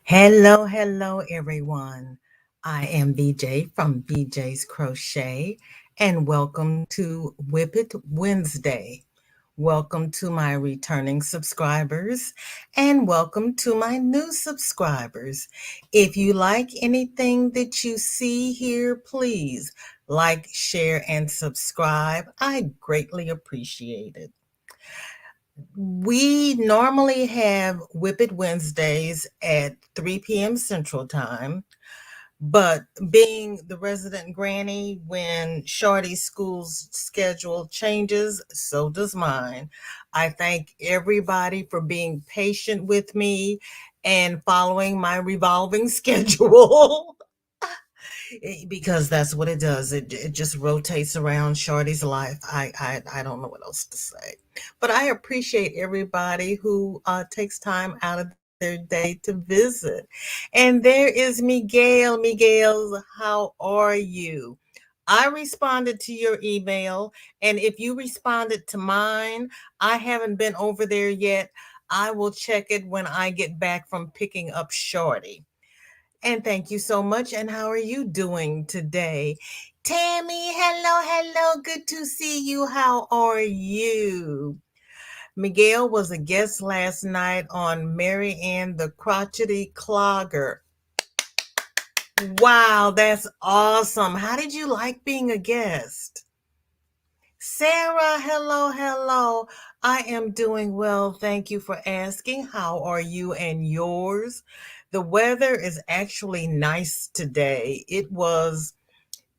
Hello, everyone. I am BJ from BJ's Crochet, and welcome to WIP It Wednesday. Welcome to my returning subscribers, and welcome to my new subscribers. If you like anything that you see here, please like, share, and subscribe. I greatly appreciate it. We normally have WIP It Wednesdays at 3 p.m. Central Time, but being the resident granny, when Shorty's school's schedule changes, so does mine. I thank everybody for being patient with me and following my revolving schedule. Because that's what it does. It just rotates around Shorty's life. I don't know what else to say, but I appreciate everybody who takes time out of their day to visit. And there is Miguel. Miguel, how are you? I responded to your email, and if you responded to mine, I haven't been over there yet. I will check it when I get back from picking up Shorty. And thank you so much. And how are you doing today? Tammy, hello. Good to see you. How are you? Miguel was a guest last night on Mary Ann the Crotchety Clogger. Wow, that's awesome. How did you like being a guest? Sarah, hello. I am doing well. Thank you for asking. How are you and yours? The weather is actually nice today. It was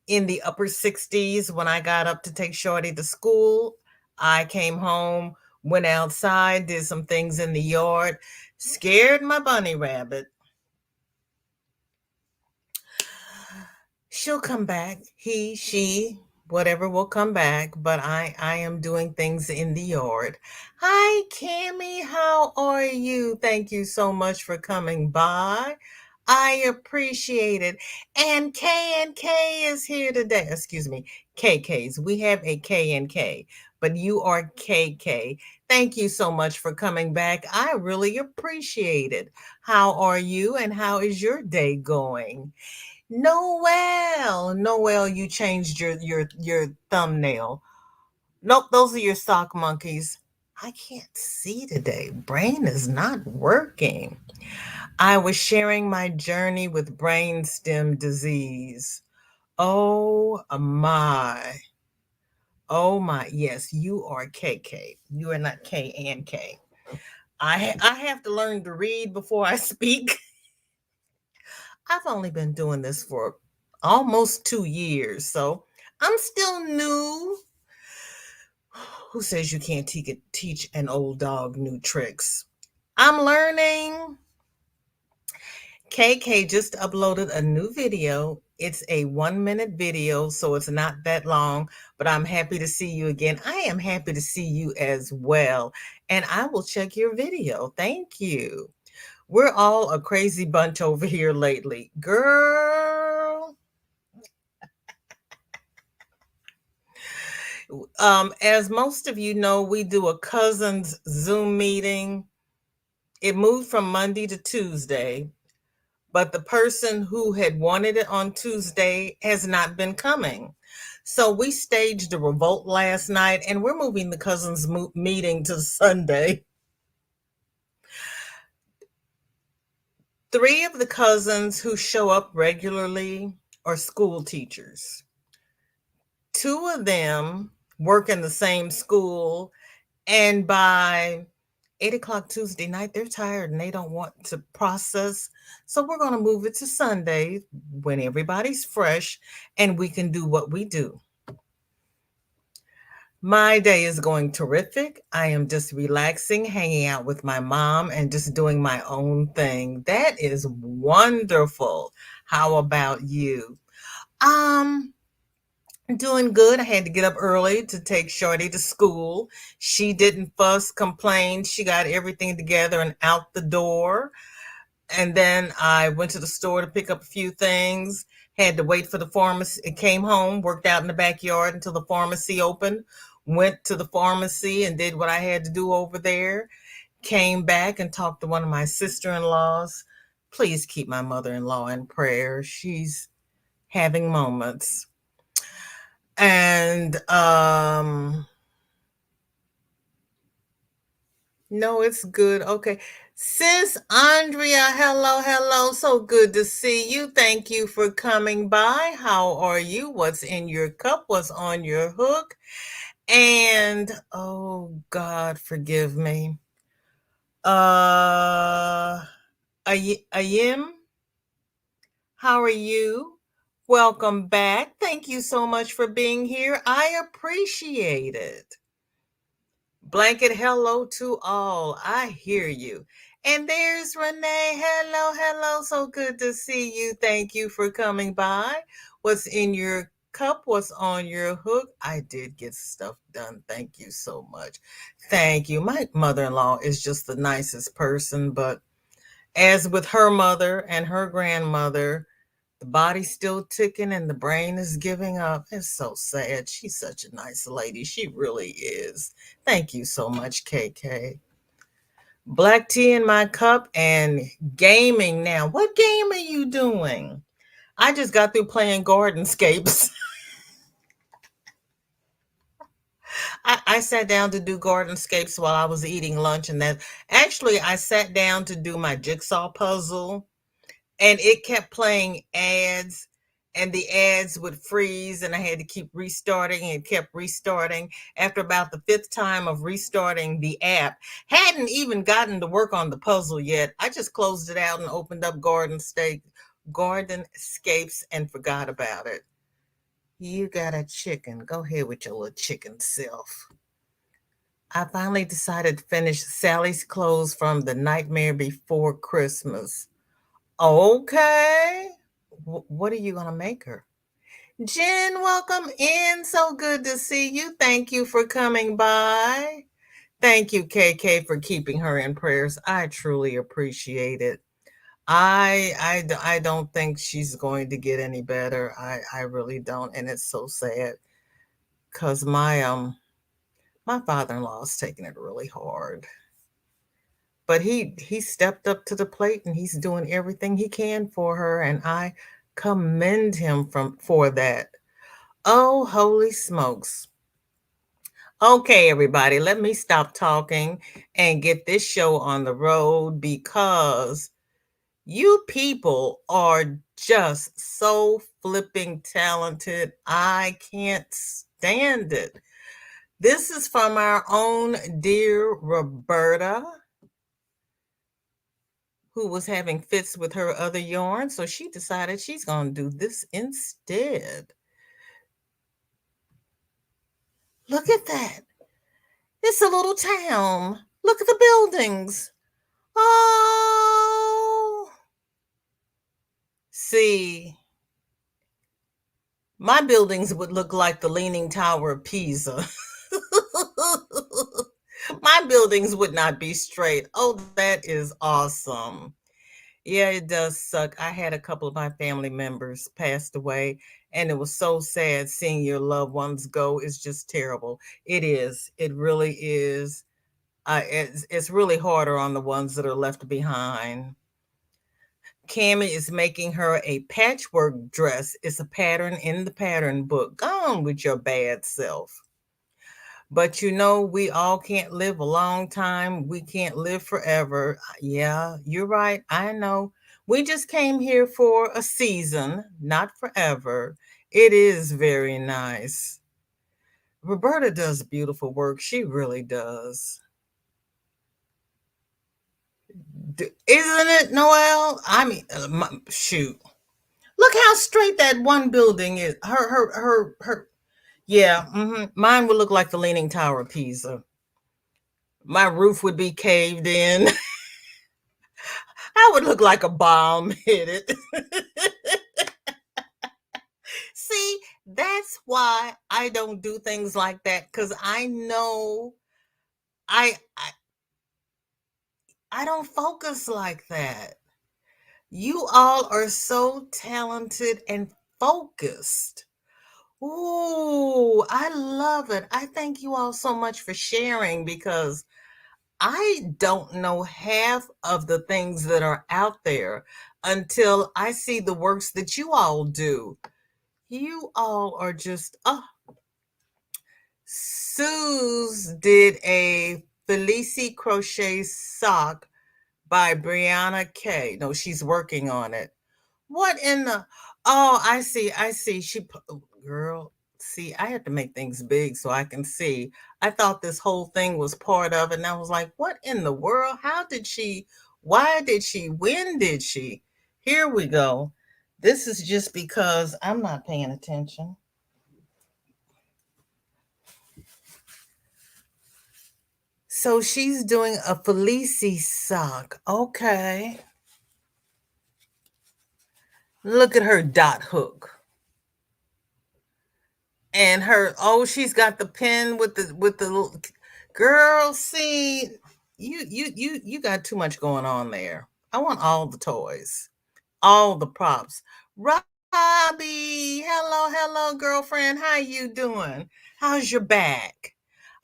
in the upper 60s when I got up to take Shorty to school. I came home, went outside, did some things in the yard, scared my bunny rabbit. She'll come back. He, she, whatever will come back, but I am doing things in the yard. Hi, Cammy. How are you? Thank you so much for coming by. I appreciate it. And K is here today. Excuse me, KKs. We have a K and K, but you are KK. Thank you so much for coming back. I really appreciate it. How are you and how is your day going? Noel, you changed your thumbnail. Nope, those are your sock monkeys. I can't see today. Brain is not working. I was sharing my journey with brainstem disease. Oh my. Oh my. Yes, you are KK. You are not K and K. I have to learn to read before I speak. I've only been doing this for almost 2 years, so I'm still new. Who says you can't teach an old dog new tricks? I'm learning. KK just uploaded a new video. It's a 1 minute video, so it's not that long, but I'm happy to see you again. I am happy to see you as well, and I will check your video. Thank you. We're all a crazy bunch over here lately. Girl. As most of you know, we do a cousins Zoom meeting. It moved from Monday to Tuesday, but the person who had wanted it on Tuesday has not been coming. So we staged a revolt last night, and we're moving the cousins meeting to Sunday. 3 of the cousins who show up regularly are school teachers. 2 of them work in the same school, and by 8 o'clock Tuesday night, they're tired and they don't want to process. So we're going to move it to Sunday when everybody's fresh and we can do what we do. My day is going terrific. I am just relaxing, hanging out with my mom, and just doing my own thing. That is wonderful. How about you? Doing good. I had to get up early to take Shorty to school. She didn't fuss, complain. She got everything together and out the door. And then I went to the store to pick up a few things. Had to wait for the pharmacy. It came home, worked out in the backyard until the pharmacy opened. Went to the pharmacy and did what I had to do over there. Came back and talked to one of my sister-in-laws. Please keep my mother-in-law in prayer. She's having moments. And no, it's good. Okay. Sis Andrea, hello, hello. So good to see you. Thank you for coming by. How are you? What's in your cup? What's on your hook? And oh God, forgive me. Uh Ayim, how are you? Welcome back. Thank you so much for being here. I appreciate it. Blanket hello to all. I hear you. And there's Renee. Hello, hello. So good to see you. Thank you for coming by. What's in your cup? What's on your hook? I did get stuff done. Thank you so much. Thank you. My mother in law is just the nicest person, but as with her mother and her grandmother, the body's still ticking and the brain is giving up. It's so sad. She's such a nice lady. She really is. Thank you so much, KK. Black tea in my cup and gaming now. What game are you doing? I just got through playing Gardenscapes. I sat down to do Gardenscapes while I was eating lunch, and then actually I sat down to do my jigsaw puzzle, and it kept playing ads, and the ads would freeze, and I had to keep restarting and kept restarting. After about the fifth time of restarting the app, hadn't even gotten to work on the puzzle yet. I just closed it out and opened up Gardenscapes and forgot about it. You got a chicken. Go ahead with your little chicken self. I finally decided to finish Sally's Clothes from The Nightmare Before Christmas. Okay. What are you going to make her? Jen, welcome in. So good to see you. Thank you for coming by. Thank you, KK, for keeping her in prayers. I truly appreciate it. I don't think she's going to get any better. I really don't, and it's so sad because my father-in-law is taking it really hard. But he stepped up to the plate and he's doing everything he can for her, and I commend him for that. Oh, holy smokes. Okay, everybody, let me stop talking and get this show on the road because you people are just so flipping talented. I can't stand it. This is from our own dear Roberta, who was having fits with her other yarn, so she decided she's going to do this instead. Look at that. It's a little town. Look at the buildings. Oh. See, my buildings would look like the Leaning Tower of Pisa. My buildings would not be straight. Oh, that is awesome. Yeah, it does suck. I had a couple of my family members passed away, and it was so sad seeing your loved ones go. It's just terrible. It is. It really is. It's really harder on the ones that are left behind. Cammie is making her a patchwork dress. It's a pattern in the pattern book. Gone with your bad self. But you know, we all can't live a long time. We can't live forever. Yeah, you're right. I know. We just came here for a season, not forever. It is very nice. Roberta does beautiful work. She really does. Isn't it, Noel? I mean, shoot. Look how straight that one building is. Her. Yeah, mine would look like the Leaning Tower of Pisa. My roof would be caved in. I would look like a bomb hit it. See, that's why I don't do things like that, because I know I, I I don't focus like that. You all are so talented and focused. Ooh, I love it. I thank you all so much for sharing because I don't know half of the things that are out there. until I see the works that you all do. You all are just, oh. Suze did a Felici crochet sock by Brianna K. No, she's working on it. What in the? Oh, I see. I see. Girl, see, I had to make things big so I can see. I thought this whole thing was part of it, and I was like, what in the world? How did she? Why did she? When did she? Here we go. This is just because I'm not paying attention. So she's doing a Felici sock. Okay. Look at her dot hook. And her, oh, she's got the pen with the little girl. See, you got too much going on there. I want all the toys, all the props. Robbie, hello, girlfriend. How you doing? How's your back?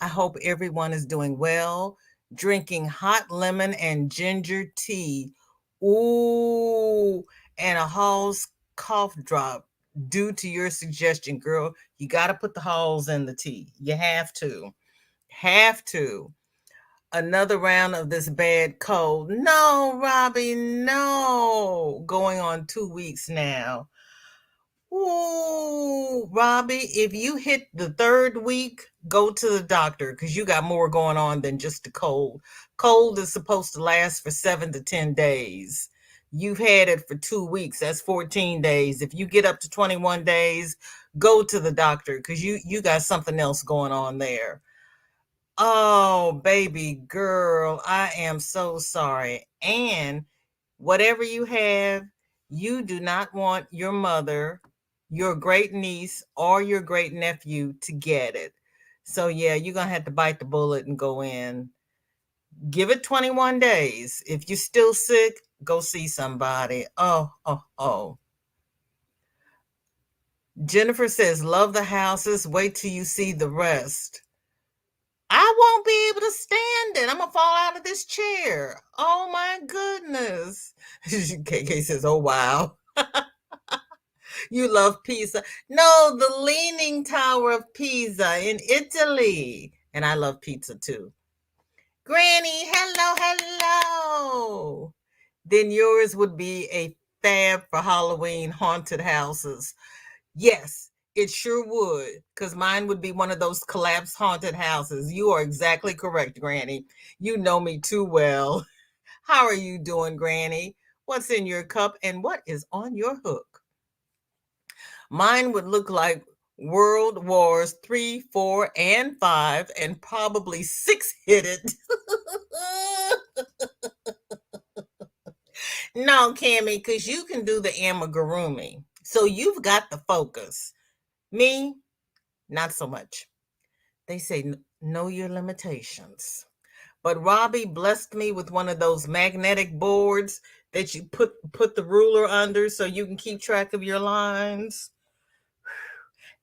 I hope everyone is doing well. Drinking hot lemon and ginger tea. Ooh, and a Hall's cough drop due to your suggestion, girl. You got to put the Halls in the tea. You have to. Have to. Another round of this bad cold. No, Robbie, no. Going on 2 weeks now. Ooh, Robbie, if you hit the third week, go to the doctor because you got more going on than just a cold. Cold is supposed to last for 7 to 10 days. You've had it for 2 weeks. That's 14 days. If you get up to 21 days, go to the doctor because you got something else going on there. Oh, baby girl, I am so sorry. And whatever you have, you do not want your mother, your great niece, or your great nephew to get it. So, yeah, you're going to have to bite the bullet and go in. Give it 21 days. If you're still sick, go see somebody. Oh. Jennifer says, love the houses. Wait till you see the rest. I won't be able to stand it. I'm gonna fall out of this chair. Oh my goodness. KK says, oh wow. You love pizza. No, the Leaning Tower of Pisa in Italy. And I love pizza too. Granny, hello. Then yours would be a fab for Halloween haunted houses. Yes, it sure would, because mine would be one of those collapsed haunted houses. You are exactly correct, Granny. You know me too well. How are you doing, Granny? What's in your cup and what is on your hook? Mine would look like World Wars 3, 4, and 5, and probably 6 hit it. No, Cammy, because you can do the amigurumi. So you've got the focus. Me, not so much. They say know your limitations. But Robbie blessed me with one of those magnetic boards that you put the ruler under so you can keep track of your lines.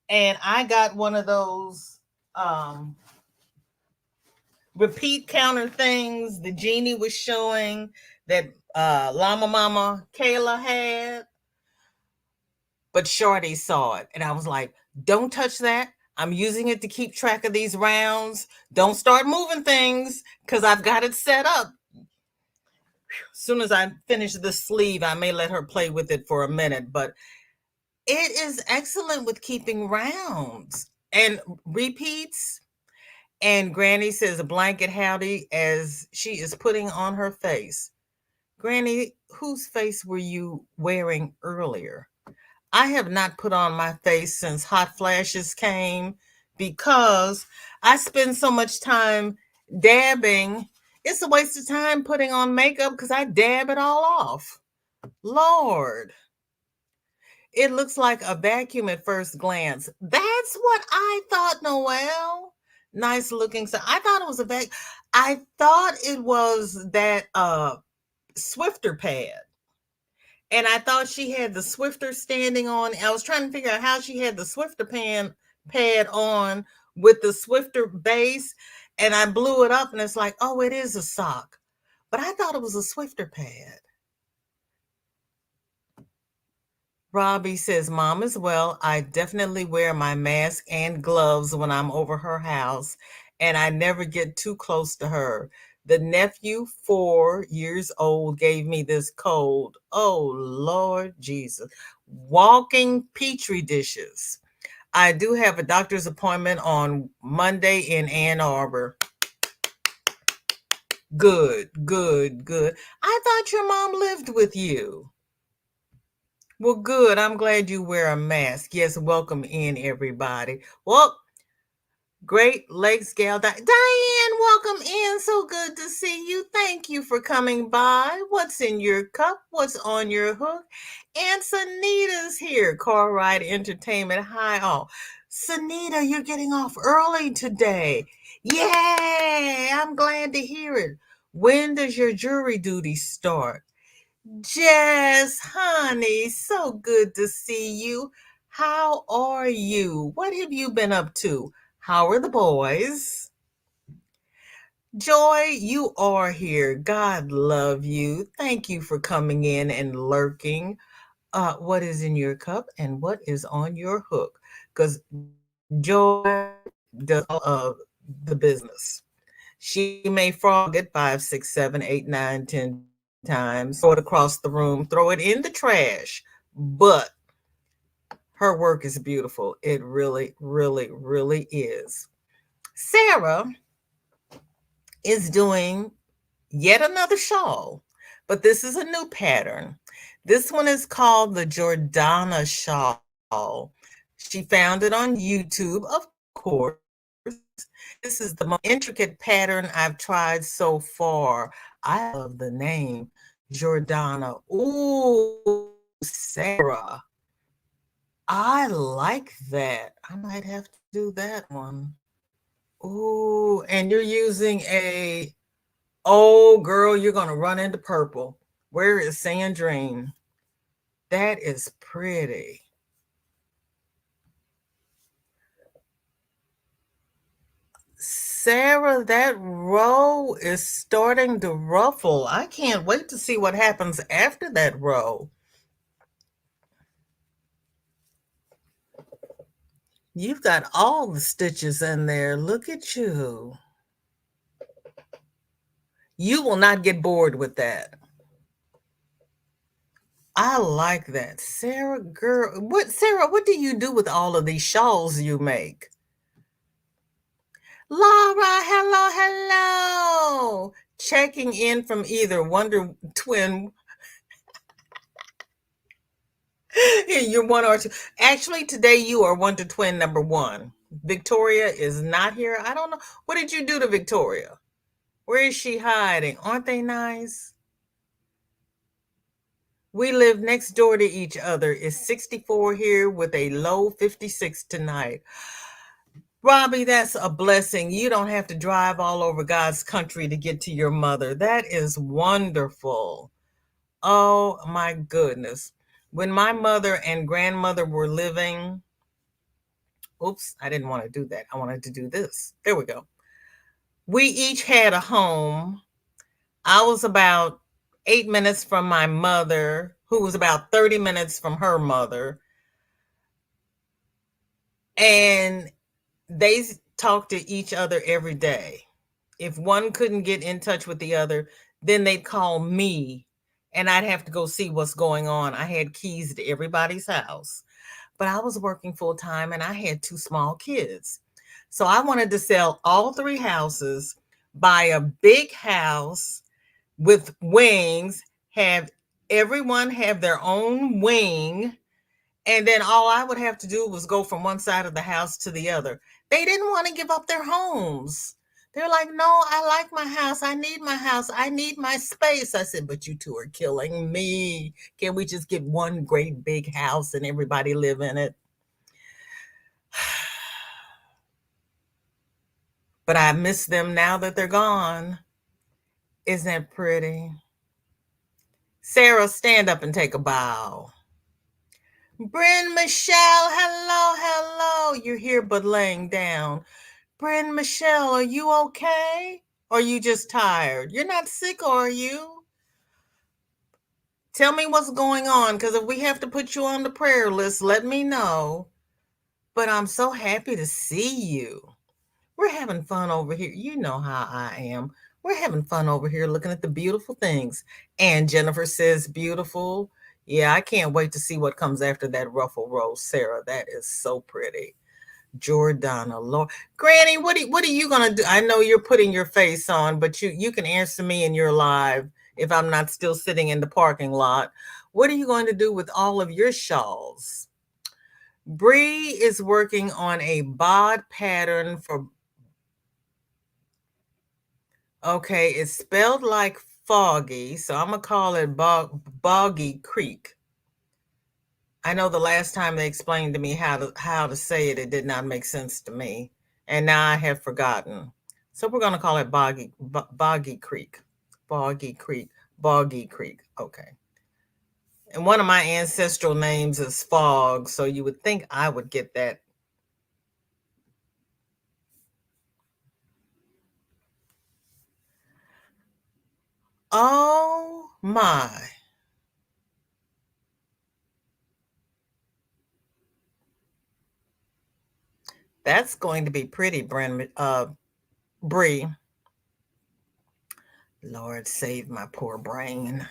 And I got one of those repeat counter things the genie was showing that Llama Mama Kayla had. But Shorty saw it, and I was like, don't touch that. I'm using it to keep track of these rounds. Don't start moving things because I've got it set up. As soon as I finish the sleeve, I may let her play with it for a minute, but it is excellent with keeping rounds and repeats. And Granny says a blanket howdy as she is putting on her face. Granny, whose face were you wearing earlier? I have not put on my face since hot flashes came because I spend so much time dabbing. It's a waste of time putting on makeup because I dab it all off. Lord, it looks like a vacuum at first glance. That's what I thought, Noelle. Nice looking. So I thought it was a vacuum. I thought it was that Swifter pad. And I thought she had the Swifter standing on. I was trying to figure out how she had the Swifter pad on with the Swifter base. And I blew it up and it's like, oh, it is a sock. But I thought it was a Swifter pad. Robbie says, Mom as well. I definitely wear my mask and gloves when I'm over her house, and I never get too close to her. The nephew, 4 years old, gave me this cold. Oh, Lord Jesus. Walking petri dishes. I do have a doctor's appointment on Monday in Ann Arbor. Good, good, good. I thought your mom lived with you. Well, good. I'm glad you wear a mask. Yes, welcome in, everybody. Well, Great Lakes Gal Diane, welcome in. So good to see you. Thank you for coming by. What's in your cup? What's on your hook? And Sunita's here. Car Ride Entertainment. Hi, all. Sunita, you're getting off early today. Yay! I'm glad to hear it. When does your jury duty start? Jess, honey, so good to see you. How are you? What have you been up to? How are the boys? Joy, you are here. God love you. Thank you for coming in and lurking. What is in your cup and what is on your hook? Because Joy does all of the business. She may frog it 5, 6, 7, 8, 9, 10 times, throw it across the room, throw it in the trash, but her work is beautiful. It really, really, really is. Sarah is doing yet another shawl, but this is a new pattern. This one is called the Jordana shawl. She found it on YouTube, of course. This is the most intricate pattern I've tried so far. I love the name Jordana. Ooh, Sarah. I like that. I might have to do that one. Ooh, and you're using a, oh girl, you're gonna run into purple. Where is Sandrine? That is pretty. Sarah, that row is starting to ruffle. I can't wait to see what happens after that row. You've got all the stitches in there. Look at you. You will not get bored with that. I like that. Sarah, girl, what do you do with all of these shawls you make? Laura, hello, hello. Checking in from either Wonder Twin. You're one or two. Actually, today you are Wonder Twin number one. Victoria is not here. I don't know. What did you do to Victoria? Where is she hiding? Aren't they nice? We live next door to each other. It's 64 here with a low 56 tonight. Robbie, that's a blessing. You don't have to drive all over God's country to get to your mother. That is wonderful. Oh my goodness. When my mother and grandmother were living, oops, I didn't want to do that. I wanted to do this. There we go. We each had a home. I was about 8 minutes from my mother, who was about 30 minutes from her mother. And they talked to each other every day. If one couldn't get in touch with the other, then they'd call me and I'd have to go see what's going on. I had keys to everybody's house, but I was working full time and I had two small kids. So I wanted to sell all three houses, buy a big house with wings, have everyone have their own wing, and then all I would have to do was go from one side of the house to the other. They didn't want to give up their homes. They're like, no, I like my house. I need my house. I need my space. I said, but you two are killing me. Can we just get one great big house and everybody live in it? But I miss them now that they're gone. Isn't that pretty? Sarah, stand up and take a bow. Bryn Michelle, hello, hello. You're here but laying down. Bryn Michelle, are you okay? Or are you just tired? You're not sick, are you? Tell me what's going on, because if we have to put you on the prayer list, let me know. But I'm so happy to see you. We're having fun over here. You know how I am. We're having fun over here looking at the beautiful things. And Jennifer says beautiful. Yeah, I can't wait to see what comes after that ruffle rose, Sarah. That is so pretty. Jordana, Lord, Granny, what are you gonna do? I know you're putting your face on, but you can answer me in your live if I'm not still sitting in the parking lot. What are you going to do with all of your shawls? Bree is working on a bod pattern for. Okay, it's spelled like foggy, so I'm gonna call it Boggy Creek. I know the last time they explained to me how to say it, it did not make sense to me, and now I have forgotten. So we're gonna call it Boggy Creek, Boggy Creek, Boggy Creek. Okay. And one of my ancestral names is Fog, so you would think I would get that. Oh my. That's going to be pretty, Bree. Lord save my poor brain.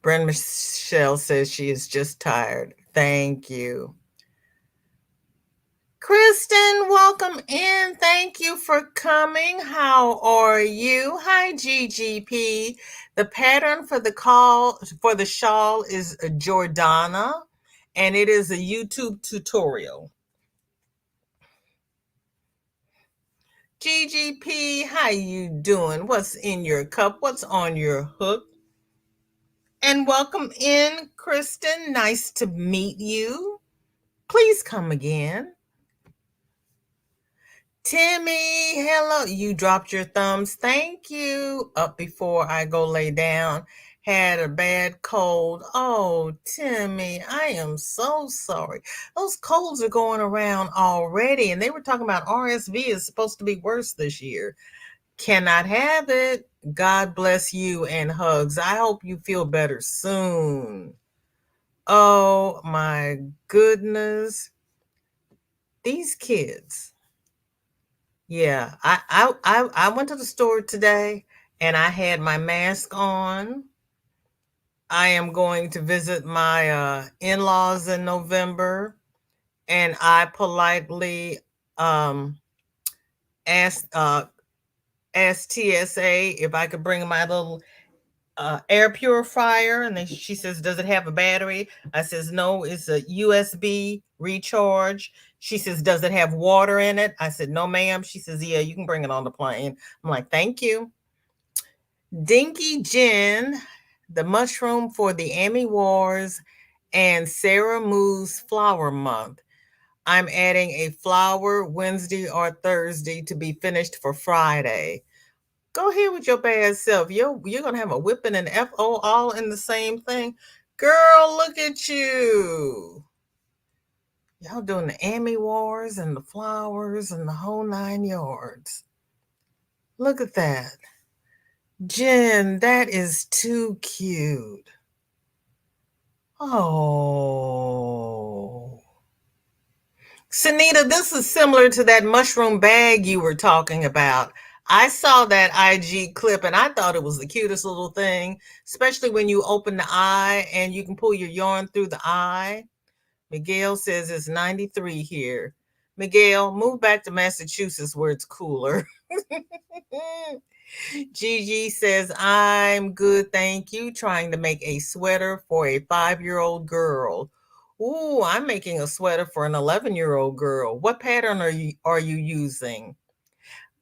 Brenda Michelle says she is just tired. Thank you. Kristen, welcome in. Thank you for coming. How are you? Hi, GGP. The pattern for the shawl is Jordana, and it is a YouTube tutorial. GGP, how you doing? What's in your cup? What's on your hook? And welcome in, Kristen. Nice to meet you. Please come again. Timmy, hello. You dropped your thumbs. Thank you. Up before I go lay down. Had a bad cold. Oh, Timmy, I am so sorry. Those colds are going around already, and they were talking about RSV is supposed to be worse this year. Cannot have it. God bless you and hugs. I hope you feel better soon. Oh my goodness. These kids. Yeah, I went to the store today and I had my mask on. I am going to visit my in-laws in November, and I politely um, asked asked TSA if I could bring my little air purifier, and then she says, "Does it have a battery?" I says, "No, it's a USB recharge." She says, "Does it have water in it?" I said, "No, ma'am." She says, "Yeah, you can bring it on the plane." I'm like, "Thank you." Dinky Jen, the mushroom for the Emmy Wars, and Sarah Moo's Flower Month. I'm adding a flower Wednesday or Thursday to be finished for Friday. Go ahead with your bad self. You're gonna have a whipping and FO all in the same thing. Girl, look at you. Y'all doing the Emmy Wars and the flowers and the whole 9 yards. Look at that. Jen, that is too cute. Oh. Sunita, this is similar to that mushroom bag you were talking about. I saw that IG clip and I thought it was the cutest little thing, especially when you open the eye and you can pull your yarn through the eye. Miguel says it's 93 here. Miguel, move back to Massachusetts where it's cooler. Gigi says, I'm good, thank you. Trying to make a sweater for a 5-year-old girl. Ooh, I'm making a sweater for an 11-year-old girl. What pattern are you using?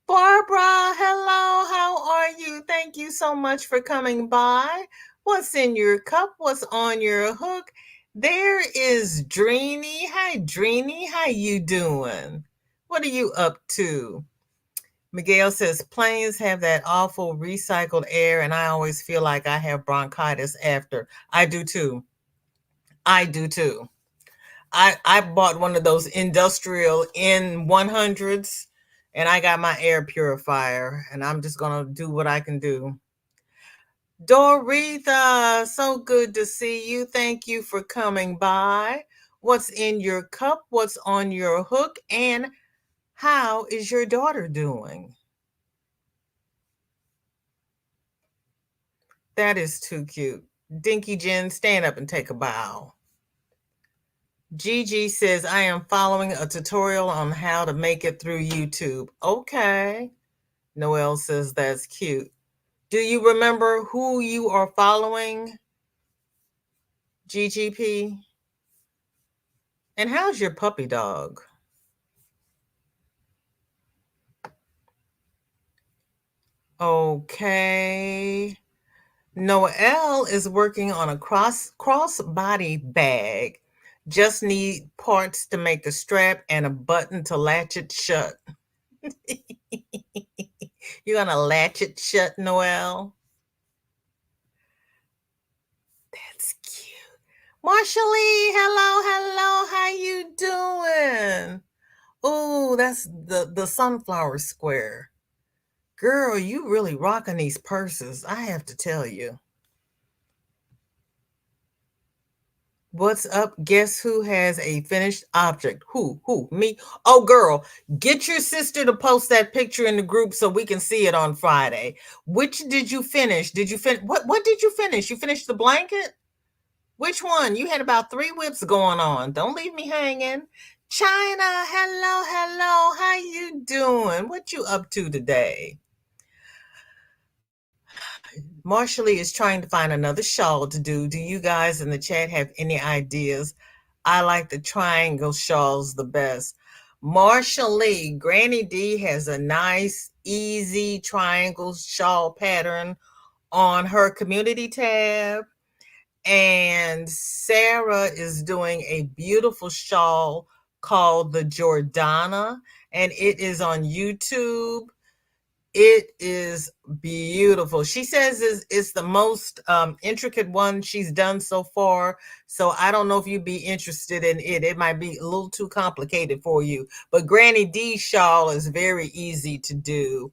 Barbara, hello, how are you? Thank you so much for coming by. What's in your cup? What's on your hook? There is Dreeny. Hi, Dreeny. How you doing? What are you up to? Miguel says planes have that awful recycled air, and I always feel like I have bronchitis after. I do too. I do too. I bought one of those industrial N100s, And I got my air purifier, and I'm just going to do what I can do. Doretha, so good to see you. Thank you for coming by. What's in your cup? What's on your hook? And how is your daughter doing? That is too cute. Dinky Jen, stand up and take a bow. Gigi says, I am following a tutorial on how to make it through YouTube. Okay. Noelle says, that's cute. Do you remember who you are following, GGP? And how's your puppy dog? Okay. Noelle is working on a crossbody bag. Just need parts to make the strap and a button to latch it shut. You're gonna latch it shut, Noelle? That's cute. Marshallee, hello, how you doing? Oh, that's the sunflower square. Girl, you really rocking these purses, I have to tell you. What's up? Guess who has a finished object? Who? Me? Oh, girl, get your sister to post that picture in the group so we can see it on Friday. Which did you finish? Did you finish? What did you finish? You finished the blanket? Which one? You had about 3 whips going on. Don't leave me hanging. China, hello. How you doing? What you up to today? Marshallee is trying to find another shawl to do. Do you guys in the chat have any ideas? I like the triangle shawls the best. Marshallee, Granny D has a nice, easy triangle shawl pattern on her community tab. And Sarah is doing a beautiful shawl called the Jordana, and it is on YouTube. It is beautiful. She says it's the most intricate one she's done so far. So I don't know if you'd be interested in it. It might be a little too complicated for you. But Granny D's shawl is very easy to do.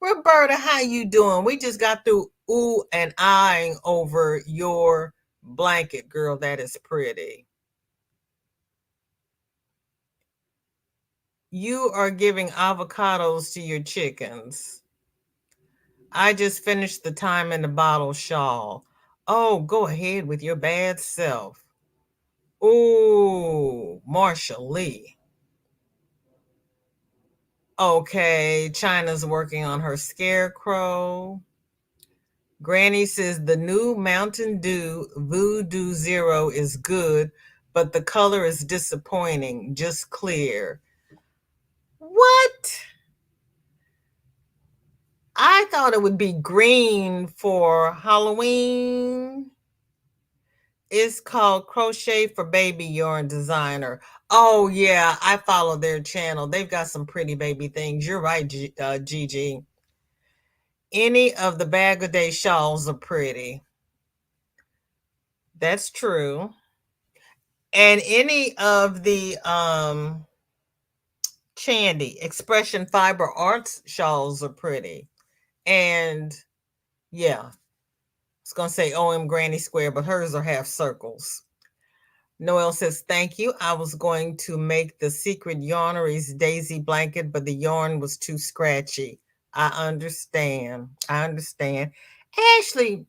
Roberta, how you doing? We just got through ooh and eyeing over your blanket, girl. That is pretty. You are giving avocados to your chickens. I just finished the time in the bottle shawl. Oh, go ahead with your bad self. Ooh, Marshallee. Okay, China's working on her scarecrow. Granny says the new Mountain Dew Voodoo Zero is good, but the color is disappointing, just clear. What? I thought it would be green for Halloween. It's called Crochet for Baby Yarn Designer. Oh, yeah, I follow their channel. They've got some pretty baby things. You're right, Gigi. Any of the Bag of Day shawls are pretty. That's true. And any of the Chandy Expression Fiber Arts shawls are pretty. And yeah, I was going to say OM Granny Square, but hers are half circles. Noelle says, thank you. I was going to make the Secret Yarneries daisy blanket, but the yarn was too scratchy. I understand. Ashley,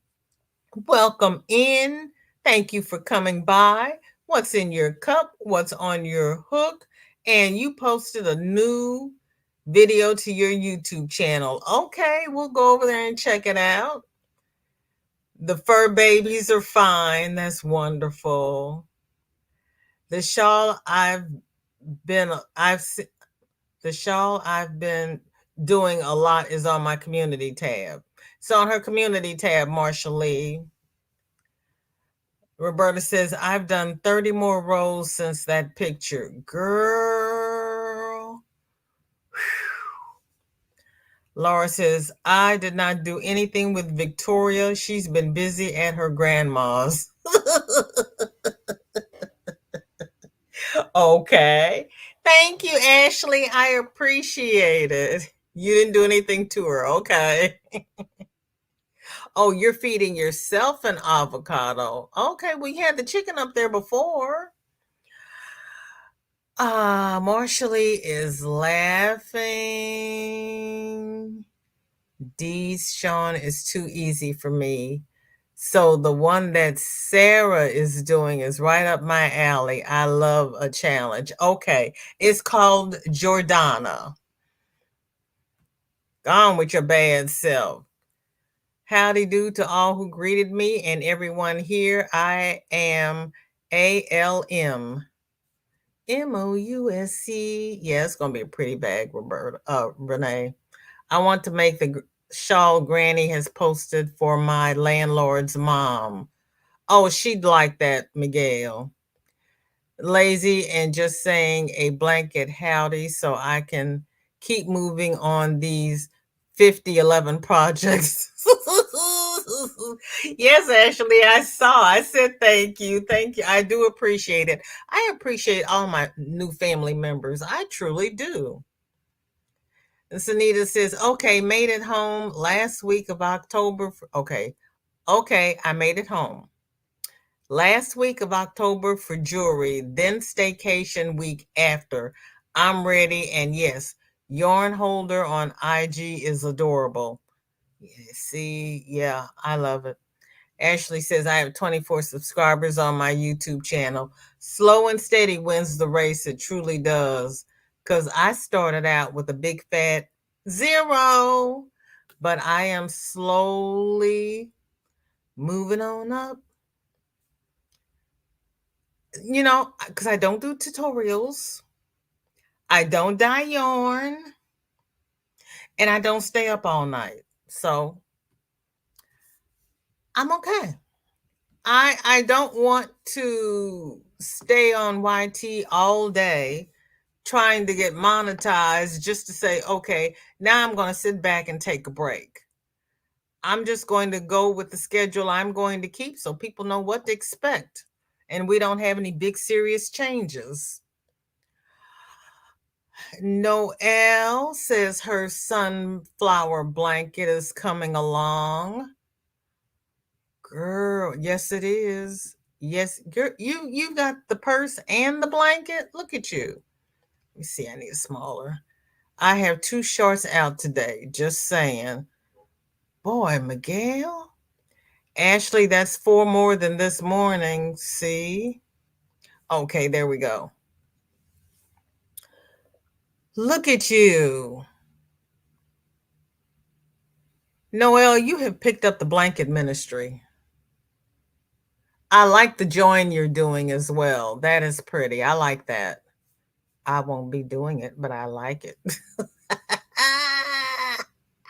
welcome in. Thank you for coming by. What's in your cup? What's on your hook? And you posted a new video to your YouTube channel. Okay, we'll go over there and check it out. The fur babies are fine. That's wonderful. The shawl been the shawl I've been doing a lot is on my community tab. So on her community tab, Marshallee. Roberta says, I've done 30 more rows since that picture. Girl. Laura says, I did not do anything with Victoria. She's been busy at her grandma's. Okay. Thank you, Ashley. I appreciate it. You didn't do anything to her. Okay. Oh, you're feeding yourself an avocado. Okay, we had the chicken up there before. Marshallie is laughing. D's Sean is too easy for me. So the one that Sarah is doing is right up my alley. I love a challenge. Okay. It's called Jordana. Gone with your bad self. Howdy do to all who greeted me and everyone here. I am ALM. MOUSC. Yeah, it's gonna be a pretty bag, Roberta. Renee. I want to make the shawl Granny has posted for my landlord's mom. Oh, she'd like that, Miguel. Lazy and just saying a blanket howdy so I can keep moving on these 5011 projects. Yes, Ashley, I saw. I said thank you. Thank you. I do appreciate it. I appreciate all my new family members. I truly do. And Sunita says, okay, made it home last week of October. Okay. Okay, I made it home. Last week of October for jewelry, then staycation week after. I'm ready. And yes, yarn holder on IG is adorable. See, yeah, I love it. Ashley says, I have 24 subscribers on my YouTube channel. Slow and steady wins the race. It truly does. Because I started out with a big fat 0, but I am slowly moving on up. You know, because I don't do tutorials, I don't dye yarn, and I don't stay up all night. So I'm okay. I don't want to stay on YT all day trying to get monetized just to say, okay, now I'm going to sit back and take a break. I'm just going to go with the schedule I'm going to keep so people know what to expect and we don't have any big serious changes. Noelle says her sunflower blanket is coming along. Girl, yes it is. Yes, girl, you got the purse and the blanket. Look at you. Let me see, I need a smaller. I have 2 shorts out today. Just saying. Boy, Miguel. Ashley, that's 4 more than this morning. See? Okay, there we go. Look at you. Noelle, you have picked up the blanket ministry. I like the join you're doing as well. That is pretty. I like that. I won't be doing it, but I like it.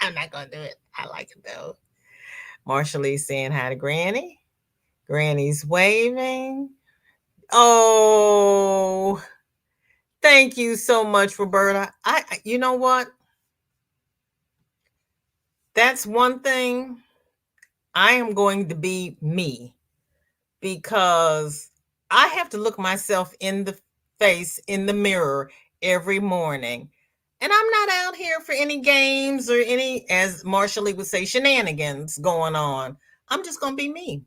I'm not going to do it. I like it though. Marshallie saying hi to Granny. Granny's waving. Oh, thank you so much, Roberta. You know what? That's one thing. I am going to be me because I have to look myself in the face in the mirror every morning. And I'm not out here for any games or any, as Marshallie would say, shenanigans going on. I'm just going to be me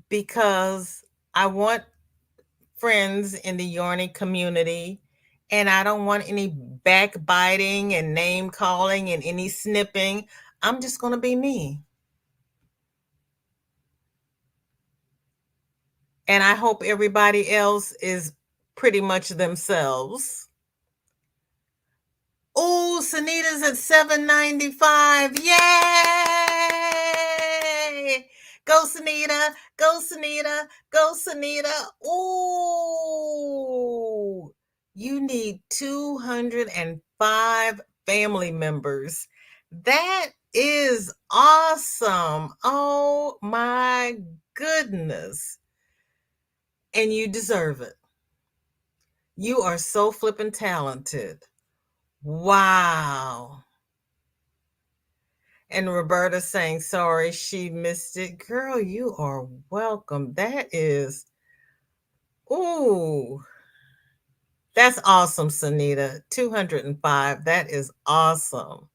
because I want friends in the Yarny community and I don't want any backbiting and name calling and any snipping. I'm just going to be me. And I hope everybody else is pretty much themselves. Oh, Sunita's at $7.95. Yay! Go, Sunita. Go, Sunita. Go, Sunita. Ooh. You need 205 family members. That is awesome. Oh my goodness. And you deserve it. You are so flippin' talented. Wow. And Roberta saying sorry she missed it. Girl, you are welcome. That is, Ooh, that's awesome, Sunita. 205. That is awesome.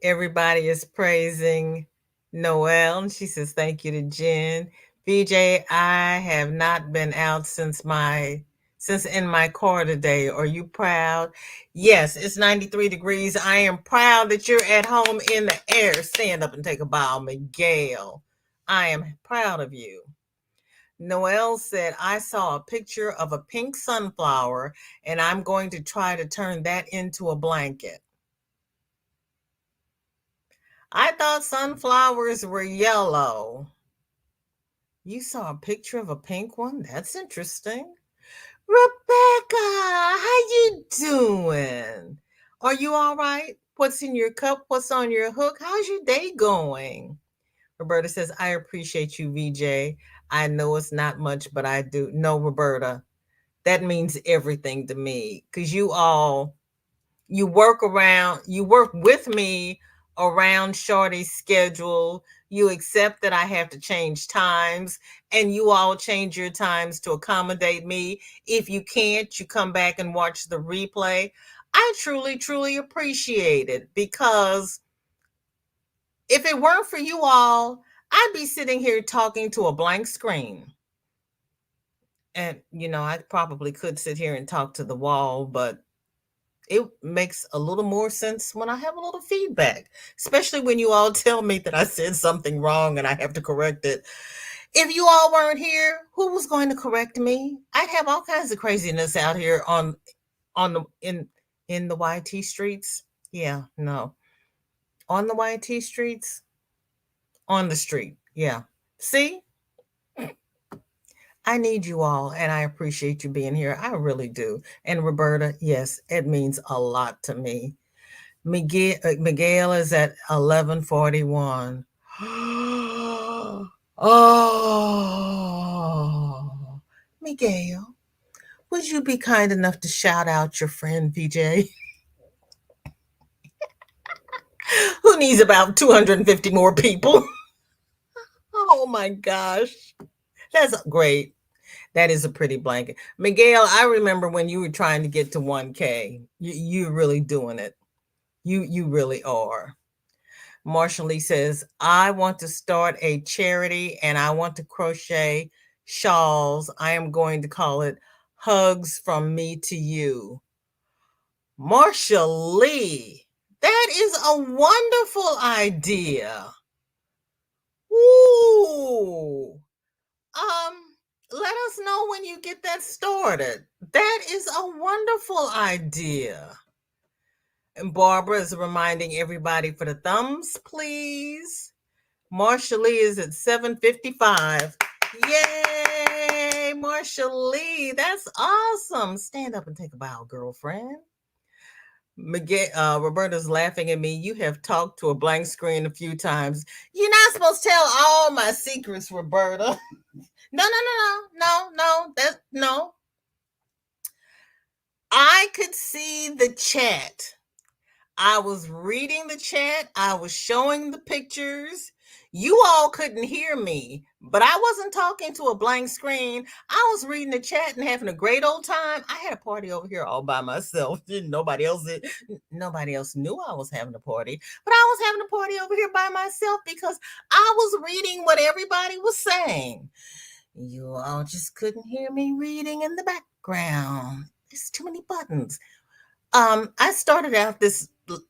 Everybody is praising Noelle. And she says, thank you to Jen. VJ, I have not been out since in my car today. Are you proud? Yes, it's 93 degrees. I am proud that you're at home in the air. Stand up and take a bow, Miguel. I am proud of you. Noelle said, I saw a picture of a pink sunflower and I'm going to try to turn that into a blanket. I thought sunflowers were yellow. You saw a picture of a pink one? That's interesting. Rebecca, how you doing? Are you all right? What's in your cup? What's on your hook? How's your day going? Roberta says, I appreciate you, VJ. I know it's not much, but I do. No, Roberta, that means everything to me because you work with me around Shorty's schedule. You accept that I have to change times and you all change your times to accommodate me. If you can't, you come back and watch the replay. I truly, truly appreciate it because if it weren't for you all, I'd be sitting here talking to a blank screen. And, I probably could sit here and talk to the wall, but it makes a little more sense when I have a little feedback, especially when you all tell me that I said something wrong and I have to correct it. If you all weren't here, who was going to correct me? I'd have all kinds of craziness out here on the in the YT streets. Yeah, no. On the YT streets, on the street. Yeah. See? I need you all and I appreciate you being here. I really do. And Roberta, yes, it means a lot to me. Miguel is at 11:41. Oh, Miguel, would you be kind enough to shout out your friend VJ, who needs about 250 more people? Oh my gosh, that's great. That is a pretty blanket, Miguel. I remember when you were trying to get to 1K. You're really doing it. You really are. Marsha Lee says, I want to start a charity and I want to crochet shawls. I am going to call it Hugs from Me to You. Marsha Lee, that is a wonderful idea. Ooh. Let us know when you get that started. That is a wonderful idea. And Barbara is reminding everybody for the thumbs, please. Marsha Lee is at 7:55. Yay, Marsha Lee. That's awesome. Stand up and take a bow, girlfriend. Roberta's laughing at me. You have talked to a blank screen a few times. You're not supposed to tell all my secrets, Roberta. No. I could see the chat. I was reading the chat. I was showing the pictures. You all couldn't hear me, but I wasn't talking to a blank screen. I was reading the chat and having a great old time. I had a party over here all by myself. Nobody else knew I was having a party, but I was having a party over here by myself because I was reading what everybody was saying. You all just couldn't hear me reading in the background. There's too many buttons. I started out this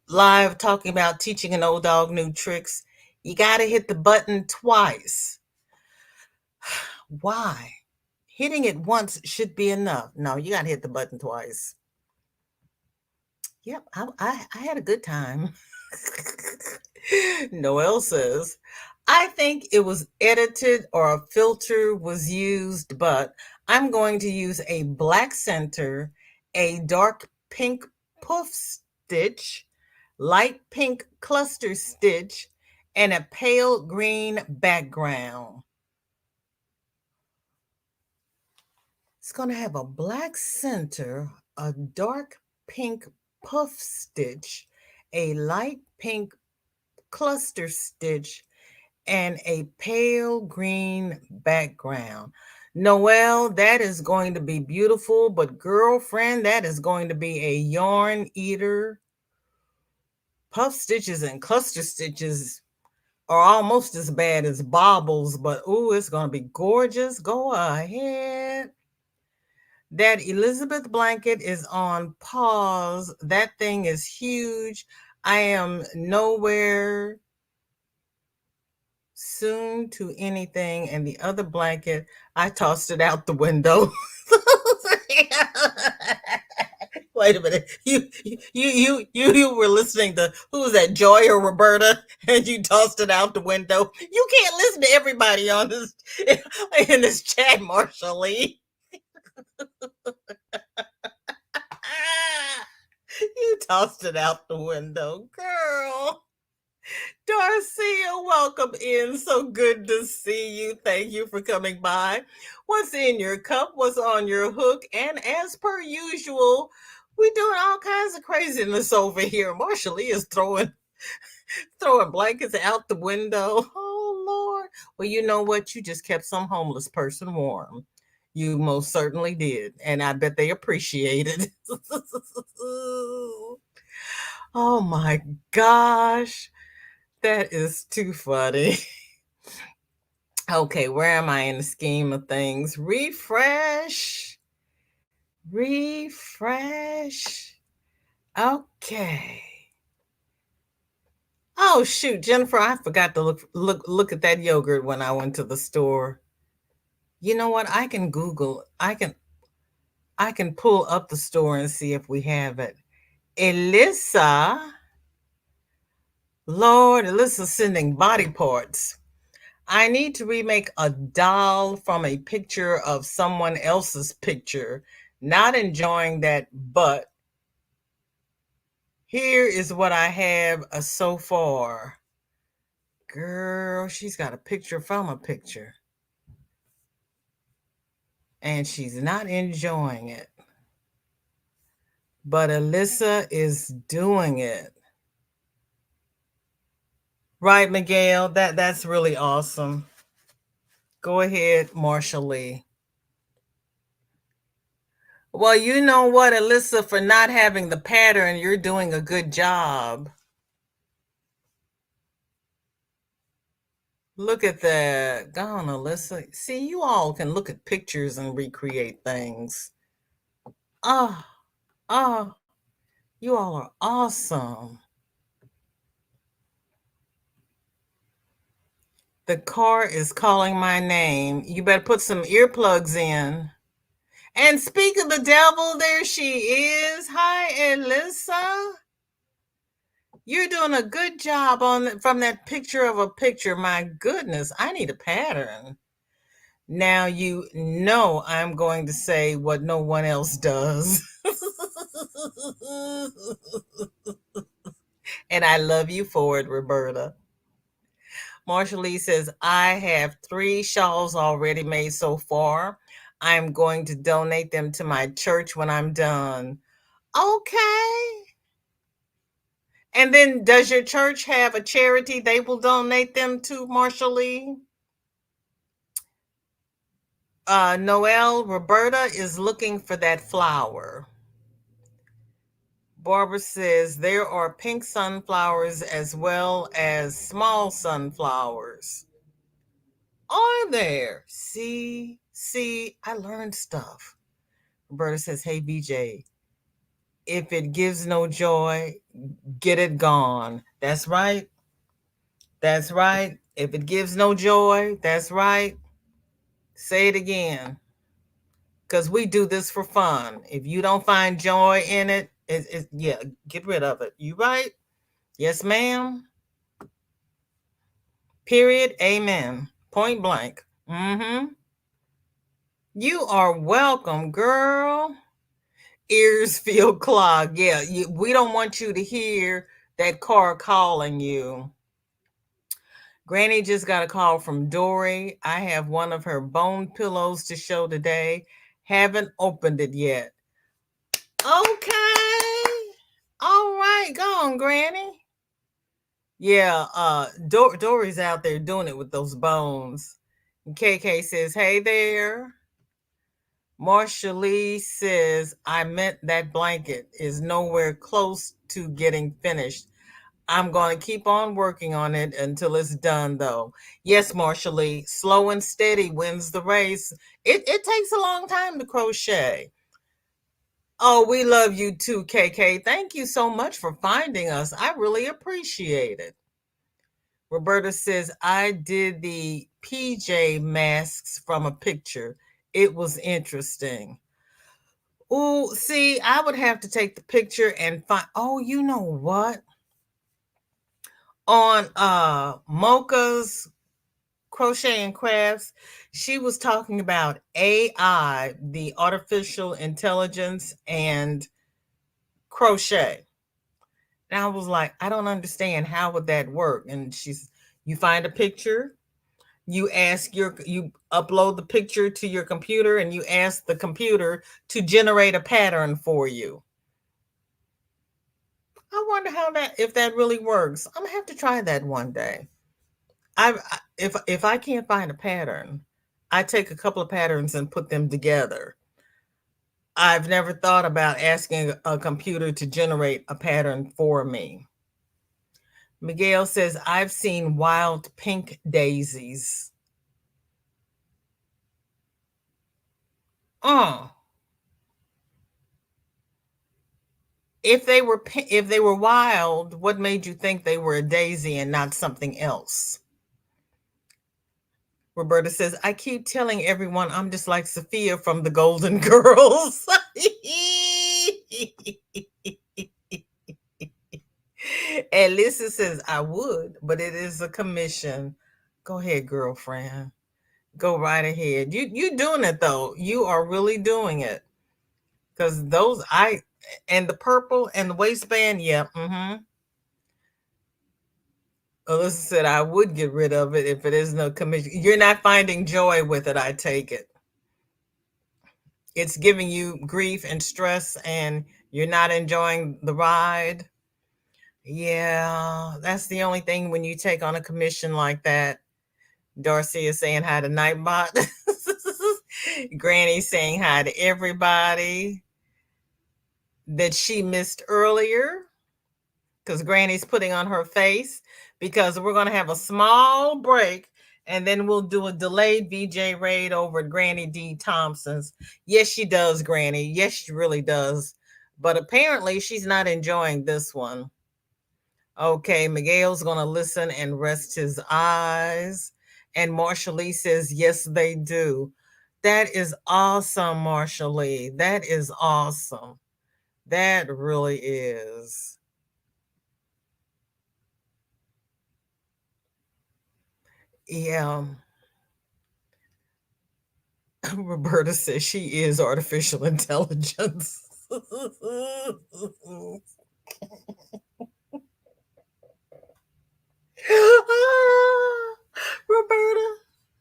live talking about teaching an old dog new tricks. You got to hit the button twice. Why? Hitting it once should be enough. No, you got to hit the button twice. Yep, I had a good time. Noelle says, I think it was edited or a filter was used, but I'm going to use a black center, a dark pink puff stitch, light pink cluster stitch, and a pale green background. It's going to have a black center, a dark pink puff stitch, a light pink cluster stitch and a pale green background. Noelle, that is going to be beautiful, but girlfriend, that is going to be a yarn eater. Puff stitches and cluster stitches are almost as bad as bobbles, but ooh, it's going to be gorgeous. Go ahead. That Elizabeth blanket is on pause. That thing is huge. I am nowhere soon to anything. And the other blanket, I tossed it out the window. Wait a minute. You were listening to, who was that, Joy or Roberta, and you tossed it out the window. You can't listen to everybody on this in this chat, Marshall Lee. You tossed it out the window, girl. Darcia, welcome in. So good to see you. Thank you for coming by. What's in your cup? What's on your hook? And as per usual, we're doing all kinds of craziness over here. Marshall Lee is throwing blankets out the window. Oh Lord. Well, you know what? You just kept some homeless person warm. You most certainly did. And I bet they appreciate it. Oh my gosh. That is too funny. Okay, where am I in the scheme of things? Refresh. Okay. Oh shoot, Jennifer, I forgot to look at that yogurt when I went to the store. You know what? I can pull up the store and see if we have it. Alyssa. Lord, Alyssa's sending body parts. I need to remake a doll from a picture of someone else's picture. Not enjoying that, but here is what I have so far. Girl, she's got a picture from a picture. And she's not enjoying it. But Alyssa is doing it. Right, Miguel? That's really awesome. Go ahead, Marshall Lee. Well, you know what, Alyssa, for not having the pattern, you're doing a good job. Look at that. Go on, Alyssa. See, you all can look at pictures and recreate things. Oh, oh, you all are awesome. The car is calling my name. You better put some earplugs in. And speak of the devil, there she is. Hi, Alyssa. You're doing a good job from that picture of a picture. My goodness, I need a pattern. Now you know I'm going to say what no one else does. And I love you for it, Roberta. Marshall Lee says, I have 3 shawls already made so far. I'm going to donate them to my church when I'm done. Okay. And then does your church have a charity they will donate them to, Marshall Lee? Noelle, Roberta is looking for that flower. Barbara says there are pink sunflowers as well as small sunflowers. Are there? See, I learned stuff. Roberta says, hey, VJ, if it gives no joy, get it gone. That's right. That's right. If it gives no joy, that's right. Say it again. Because we do this for fun. If you don't find joy in it, yeah, get rid of it. You right? Yes, ma'am. Period. Amen. Point blank. Mm-hmm. You are welcome, girl. Ears feel clogged. Yeah, we don't want you to hear that car calling you. Granny just got a call from Dory. I have one of her bone pillows to show today. Haven't opened it yet. Okay. All right. Go on, Granny. Yeah, Dory's out there doing it with those bones. KK says, "Hey there." Marsha Lee says, "I meant that blanket is nowhere close to getting finished. I'm going to keep on working on it until it's done, though." Yes, Marsha Lee, slow and steady wins the race. It takes a long time to crochet. Oh, we love you too, KK. Thank you so much for finding us. I really appreciate it. Roberta says, "I did the PJ masks from a picture. It was interesting." Oh, see, I would have to take the picture and find. Oh, you know what? On Mocha's Crochet and Crafts, she was talking about AI, the artificial intelligence, and crochet. And I was like, I don't understand, how would that work? And you find a picture, you upload the picture to your computer, and you ask the computer to generate a pattern for you. I wonder if that really works. I'm gonna have to try that one day. If I can't find a pattern, I take a couple of patterns and put them together. I've never thought about asking a computer to generate a pattern for me. Miguel says, "I've seen wild pink daisies." Oh, if they were wild, what made you think they were a daisy and not something else? Roberta says, "I keep telling everyone I'm just like Sophia from the Golden Girls." And Lisa says, "I would, but it is a commission." Go ahead, girlfriend. Go right ahead. You doing it though. You are really doing it. Because those I and the purple and the waistband, yeah. Alyssa said, "I would get rid of it if it is no commission." You're not finding joy with it, I take it. It's giving you grief and stress, and you're not enjoying the ride. Yeah, that's the only thing when you take on a commission like that. Darcy is saying hi to Nightbot. Granny saying hi to everybody that she missed earlier, because Granny's putting on her face, because we're going to have a small break, and then we'll do a delayed VJ raid over at Granny D. Thompson's. Yes, she does, Granny. Yes, she really does. But apparently, she's not enjoying this one. Okay, Miguel's going to listen and rest his eyes. And Marsha Lee says, "Yes, they do." That is awesome, Marsha Lee. That is awesome. That really is. Yeah. Roberta says she is artificial intelligence. Roberta,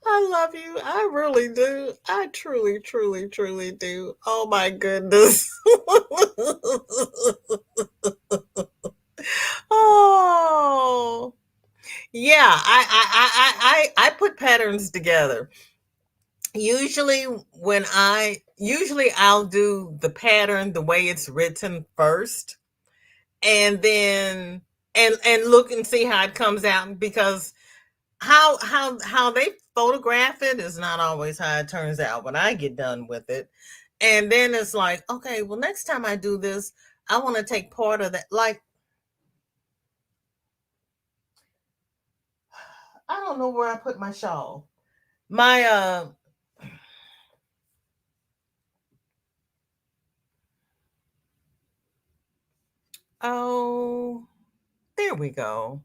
I love you. I really do. I truly, truly, truly do. Oh my goodness. Oh, yeah. I put patterns together. Usually I'll do the pattern the way it's written first, and then and look and see how it comes out, because how they photograph it is not always how it turns out when I get done with it. And then it's like, okay, well, next time I do this, I want to take part of that. Like, I don't know where I put my shawl. My oh, there we go.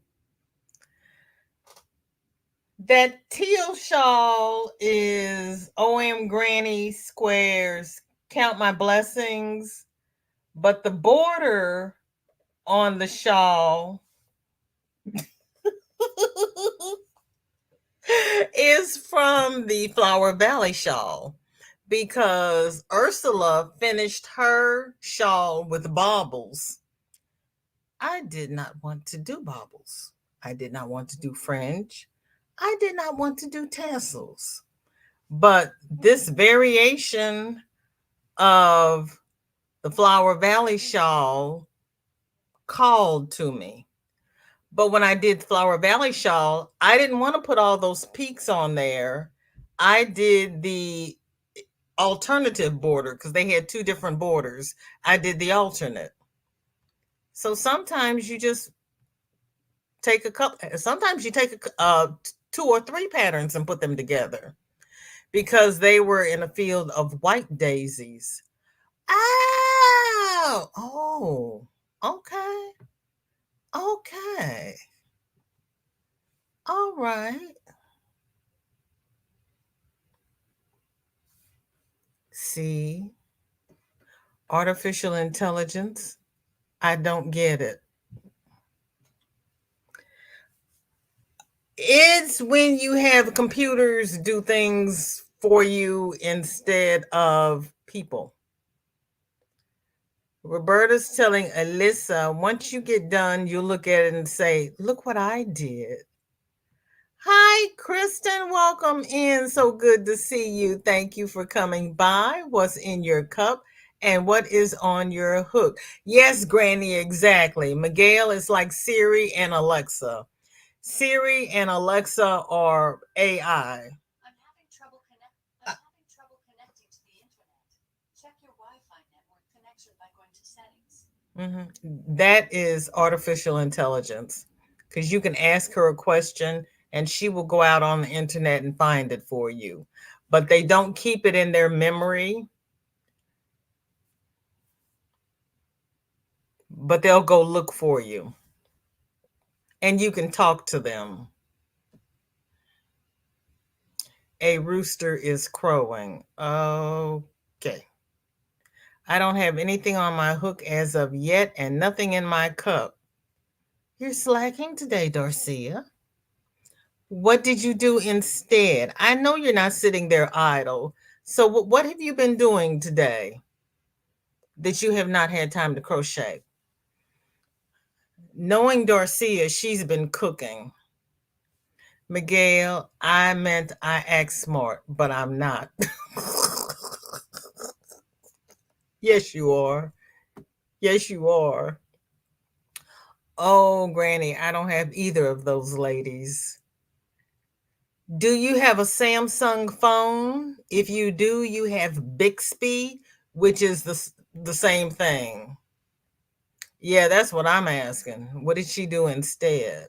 That teal shawl is OM Granny Squares. Count my blessings. But the border on the shawl is from the Flower Valley shawl, because Ursula finished her shawl with baubles. I did not want to do baubles. I did not want to do fringe. I did not want to do tassels. But this variation of the Flower Valley shawl called to me. But when I did Flower Valley shawl, I didn't want to put all those peaks on there. I did the alternative border because they had two different borders. I did the alternate. So sometimes you just take a couple, sometimes you take two or three patterns and put them together because they were in a field of white daisies. Oh, oh, okay, okay, all right. See, artificial intelligence, I don't get it. It's when you have computers do things for you instead of people. Roberta's telling Alyssa, once you get done, you'll look at it and say, look what I did. Hi, Kristen. Welcome in. So good to see you. Thank you for coming by. What's in your cup and what is on your hook? Yes, Granny, exactly. Miguel is like Siri and Alexa. Siri and Alexa are AI. I'm having trouble connecting to the internet. Check your Wi-Fi network connection by going to settings. That is artificial intelligence because you can ask her a question and she will go out on the internet and find it for you. But they don't keep it in their memory, but they'll go look for you and you can talk to them. A rooster is crowing. Okay. I don't have anything on my hook as of yet and nothing in my cup. You're slacking today, Darcia. What did you do instead? I know you're not sitting there idle. So what have you been doing today that you have not had time to crochet? Knowing Darcia, she's been cooking. Miguel, I meant I act smart, but I'm not. Yes, you are. Yes, you are. Oh, Granny, I don't have either of those ladies. Do you have a Samsung phone? If you do, you have Bixby, which is the same thing. Yeah, that's what I'm asking. What did she do instead?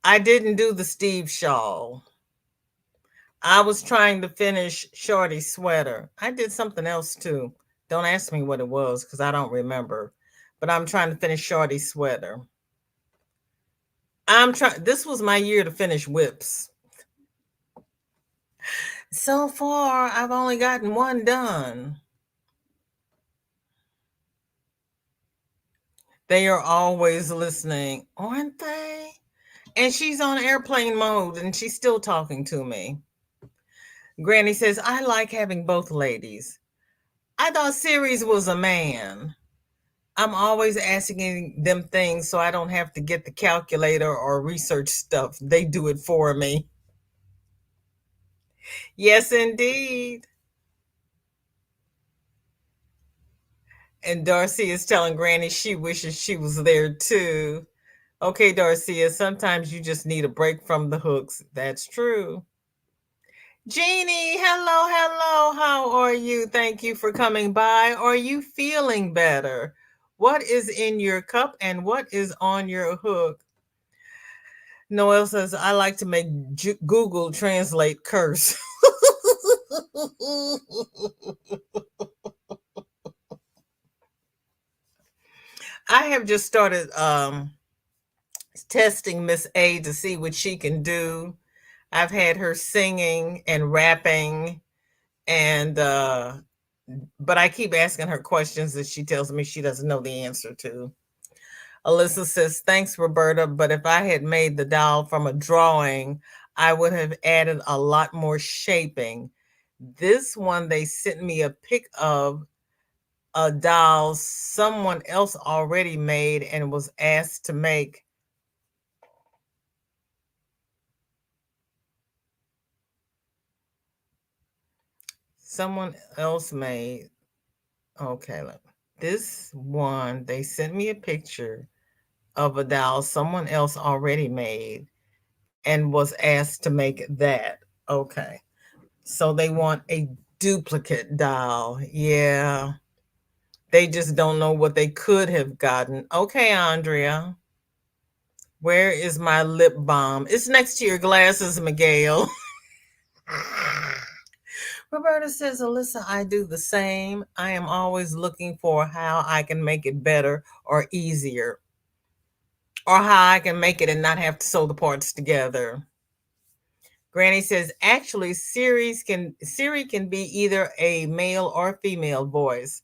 I didn't do the Steve shawl. I was trying to finish Shorty's sweater. I did something else too. Don't ask me what it was because I don't remember. But I'm trying to finish Shorty's sweater. I'm trying. This was my year to finish whips. So far, I've only gotten one done. They are always listening, aren't they? And she's on airplane mode and she's still talking to me. Granny says, I like having both ladies. I thought Ceres was a man. I'm always asking them things so I don't have to get the calculator or research stuff. They do it for me. Yes, indeed. And Darcy is telling Granny she wishes she was there too. Okay, Darcia, sometimes you just need a break from the hooks. That's true. Jeannie, hello, hello. How are you? Thank you for coming by. Are you feeling better? What is in your cup and what is on your hook? Noel says, I like to make Google Translate curse. I have just started testing Miss A to see what she can do. I've had her singing and rapping and but I keep asking her questions that she tells me she doesn't know the answer to. Alyssa says, thanks, Roberta, but if I had made the doll from a drawing, I would have added a lot more shaping. This one they sent me a pic of a doll someone else already made and was asked to make. Someone else made. Okay, look. This one, they sent me a picture of a doll someone else already made and was asked to make that. Okay. So they want a duplicate doll. Yeah. They just don't know what they could have gotten. Okay, Andrea. Where is my lip balm? It's next to your glasses, Miguel. Roberta says, Alyssa, I do the same. I am always looking for how I can make it better or easier, or how I can make it and not have to sew the parts together. Granny says, actually, Siri can be either a male or female voice.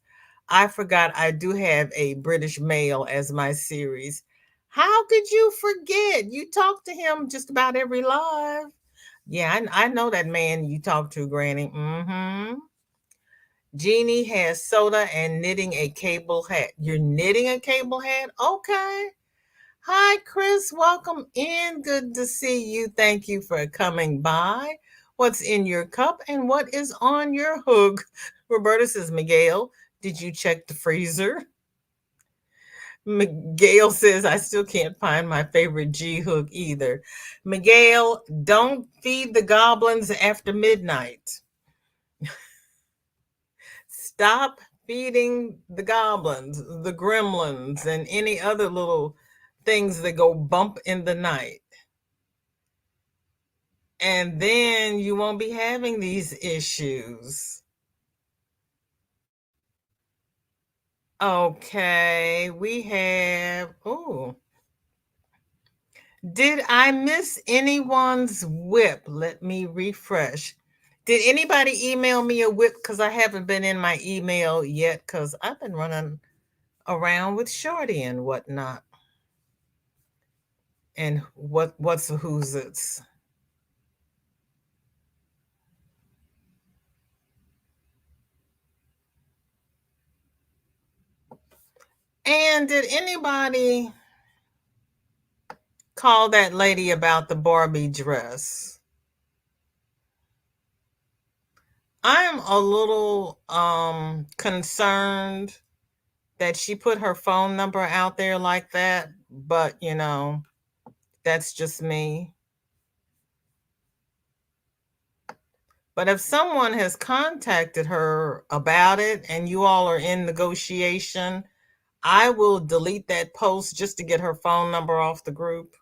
I forgot I do have a British male as my series. How could you forget? You talk to him just about every live. Yeah, I know that man you talk to, Granny. Mm-hmm. Jeannie has soda and knitting a cable hat. You're knitting a cable hat? Okay. Hi, Chris. Welcome in. Good to see you. Thank you for coming by. What's in your cup and what is on your hook? Roberta says, Miguel, did you check the freezer? Miguel says, I still can't find my favorite G hook either. Miguel, don't feed the goblins after midnight. Stop feeding the goblins, the gremlins, and any other little things that go bump in the night. And then you won't be having these issues. Okay, we have, oh, did I miss anyone's WIP? Let me refresh. Did anybody email me a WIP? Because I haven't been in my email yet because I've been running around with Shorty and whatnot. And what's a who's it's? And did anybody call that lady about the Barbie dress? I'm a little concerned that she put her phone number out there like that, but that's just me. But if someone has contacted her about it and you all are in negotiation, I will delete that post just to get her phone number off the group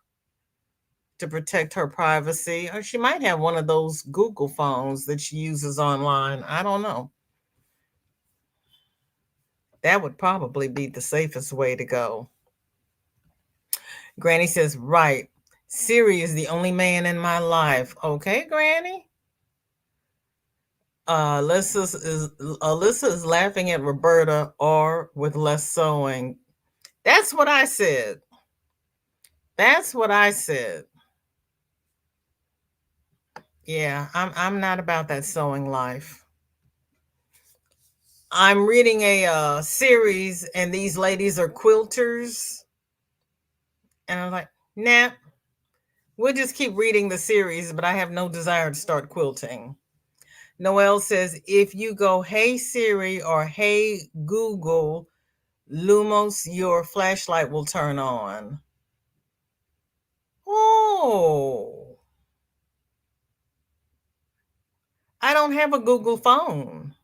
to protect her privacy. Or she might have one of those Google phones that she uses online. I don't know. That would probably be the safest way to go. Granny says, right. Siri is the only man in my life. Okay, Granny. Alyssa is laughing at Roberta or with less sewing. That's what I said. That's what I said. Yeah, I'm not about that sewing life. I'm reading a series, and these ladies are quilters, and I'm like, nah, we'll just keep reading the series, but I have no desire to start quilting. Noelle says, if you go, hey Siri or hey Google, Lumos, your flashlight will turn on. Oh, I don't have a Google phone.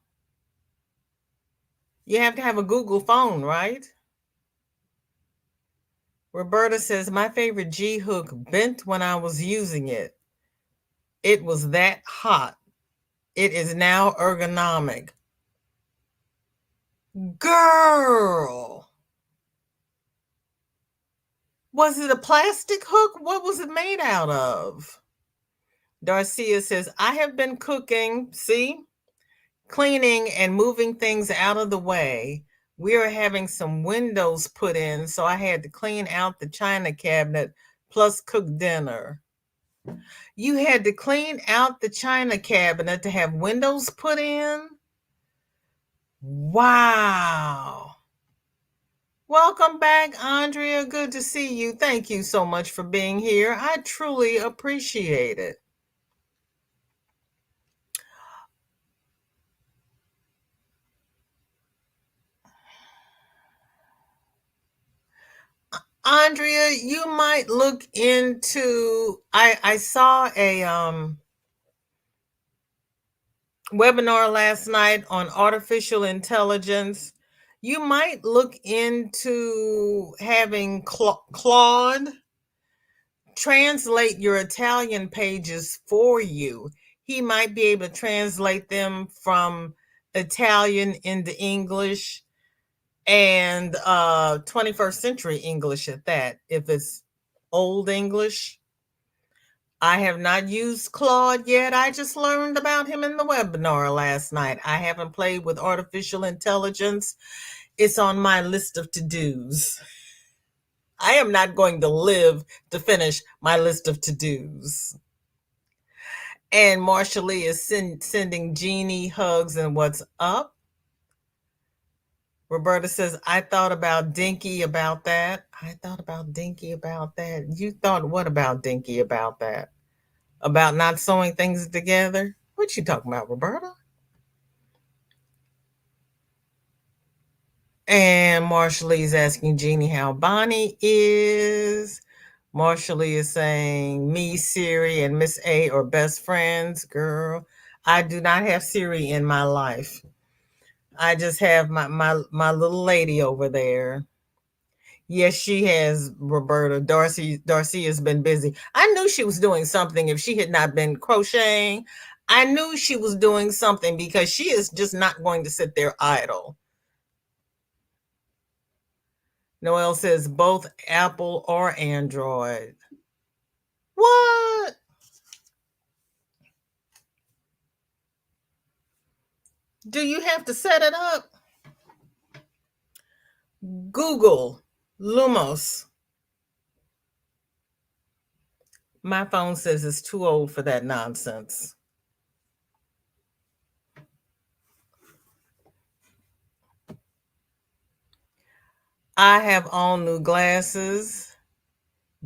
You have to have a Google phone, right? Roberta says, my favorite G hook bent when I was using it. It was that hot. It is now ergonomic. Girl, was it a plastic hook? What was it made out of? Darcia says, I have been cooking, see, cleaning and moving things out of the way. We are having some windows put in, so I had to clean out the china cabinet plus cook dinner. You had to clean out the china cabinet to have windows put in? Wow. Welcome back, Andrea. Good to see you. Thank you so much for being here. I truly appreciate it. Andrea, you might look into I saw a webinar last night on artificial intelligence. You might look into having Claude translate your Italian pages for you. He might be able to translate them from Italian into English and 21st century English at that. If it's old English, I have not used Claude yet. I just learned about him in the webinar last night. I haven't played with artificial intelligence. It's on my list of to-dos. I am not going to live to finish my list of to-dos. And Marsha Lee is sending Jeannie hugs and what's up. Roberta says, I thought about Dinky about that. I thought about Dinky about that. You thought what about Dinky about that? About not sewing things together? What you talking about, Roberta? And Marsha Lee is asking Jeannie how Bonnie is. Marsha Lee is saying, me, Siri, and Miss A are best friends. Girl, I do not have Siri in my life. I just have my little lady over there. Yes, she has, Roberta. Darcy has been busy. I knew she was doing something if she had not been crocheting. I knew she was doing something because she is just not going to sit there idle. Noelle says both Apple or Android. What? Do you have to set it up? Google Lumos. My phone says it's too old for that nonsense. I have all new glasses,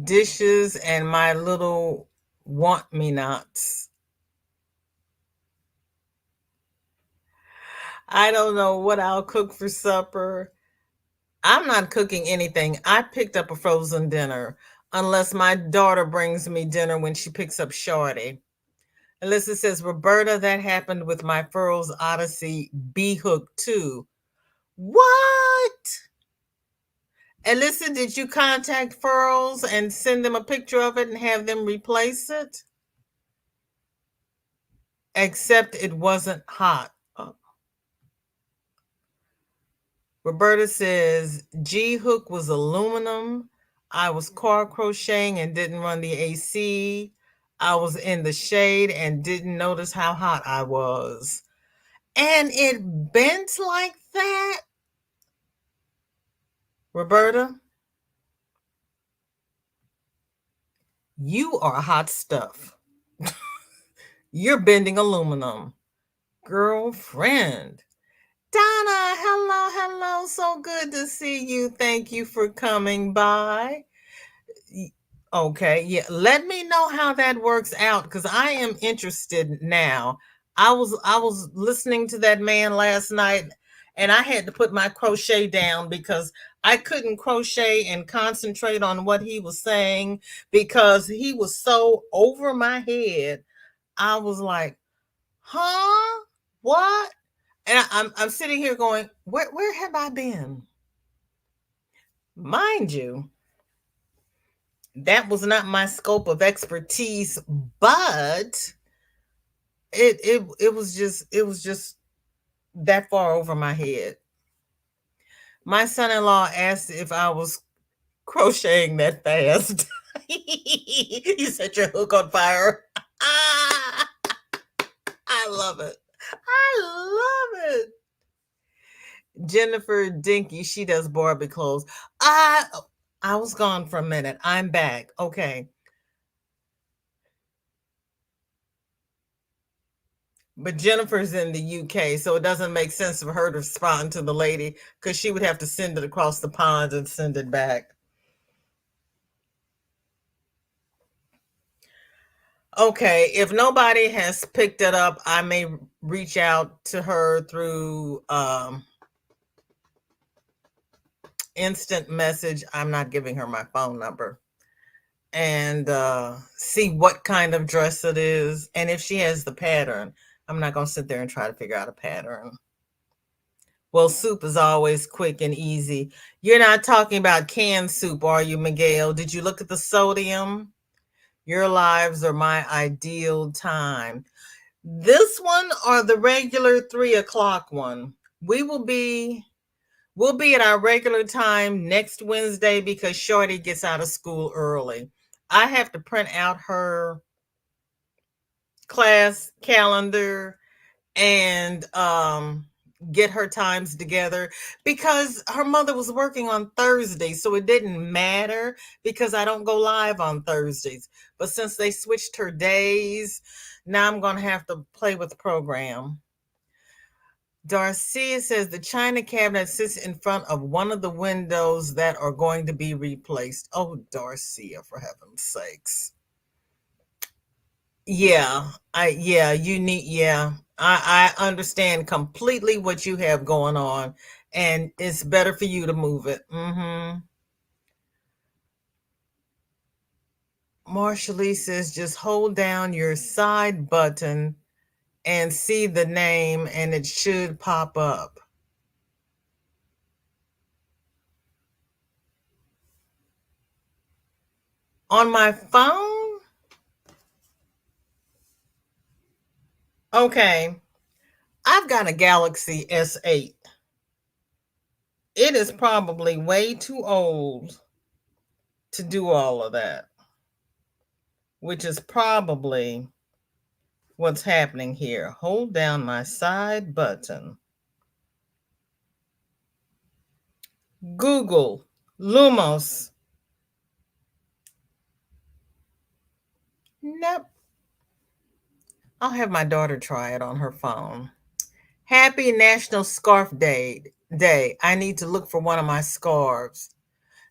dishes, and my little want me nots. I don't know what I'll cook for supper. I'm not cooking anything. I picked up a frozen dinner unless my daughter brings me dinner when she picks up Shorty. Alyssa says, Roberta, that happened with my Furls Odyssey B hook too. What? Alyssa, did you contact Furls and send them a picture of it and have them replace it? Except it wasn't hot. Oh. Roberta says, G hook was aluminum. I was car crocheting and didn't run the AC. I was in the shade and didn't notice how hot I was. And it bent like that? Roberta, you are hot stuff. You're bending aluminum. Girlfriend. Donna, hello, hello. So good to see you. Thank you for coming by. Okay, yeah. Let me know how that works out because I am interested now. I was listening to that man last night and I had to put my crochet down because I couldn't crochet and concentrate on what he was saying because he was so over my head. I was like, huh? What? And I'm sitting here going, where have I been? Mind you, that was not my scope of expertise, but it was just that far over my head. My son-in-law asked if I was crocheting that fast. You set your hook on fire. Ah, I love it. I love it. Jennifer Dinky, she does Barbie clothes. I was gone for a minute. I'm back. Okay. But Jennifer's in the UK, so it doesn't make sense for her to respond to the lady because she would have to send it across the pond and send it back. Okay, if nobody has picked it up, I may reach out to her through instant message. I'm not giving her my phone number. And see what kind of dress it is. And if she has the pattern, I'm not going to sit there and try to figure out a pattern. Well, soup is always quick and easy. You're not talking about canned soup, are you, Miguel? Did you look at the sodium? Your lives are my ideal time. This one or the regular 3 o'clock one? We will be We'll be at our regular time next Wednesday because Shorty gets out of school early. I have to print out her class calendar and get her times together because her mother was working on Thursday, so it didn't matter because I don't go live on Thursdays. But since they switched her days, now I'm going to have to play with the program. Darcia says the china cabinet sits in front of one of the windows that are going to be replaced. Oh, Darcia, for heaven's sakes. I understand completely what you have going on, and it's better for you to move it. Marsha Lee says just hold down your side button and see the name, and it should pop up. On my phone? Okay. I've got a Galaxy S8. It is probably way too old to do all of that, which is probably what's happening here. Hold down my side button. Google Lumos. Nope. I'll have my daughter try it on her phone. Happy National Scarf Day. I need to look for one of my scarves.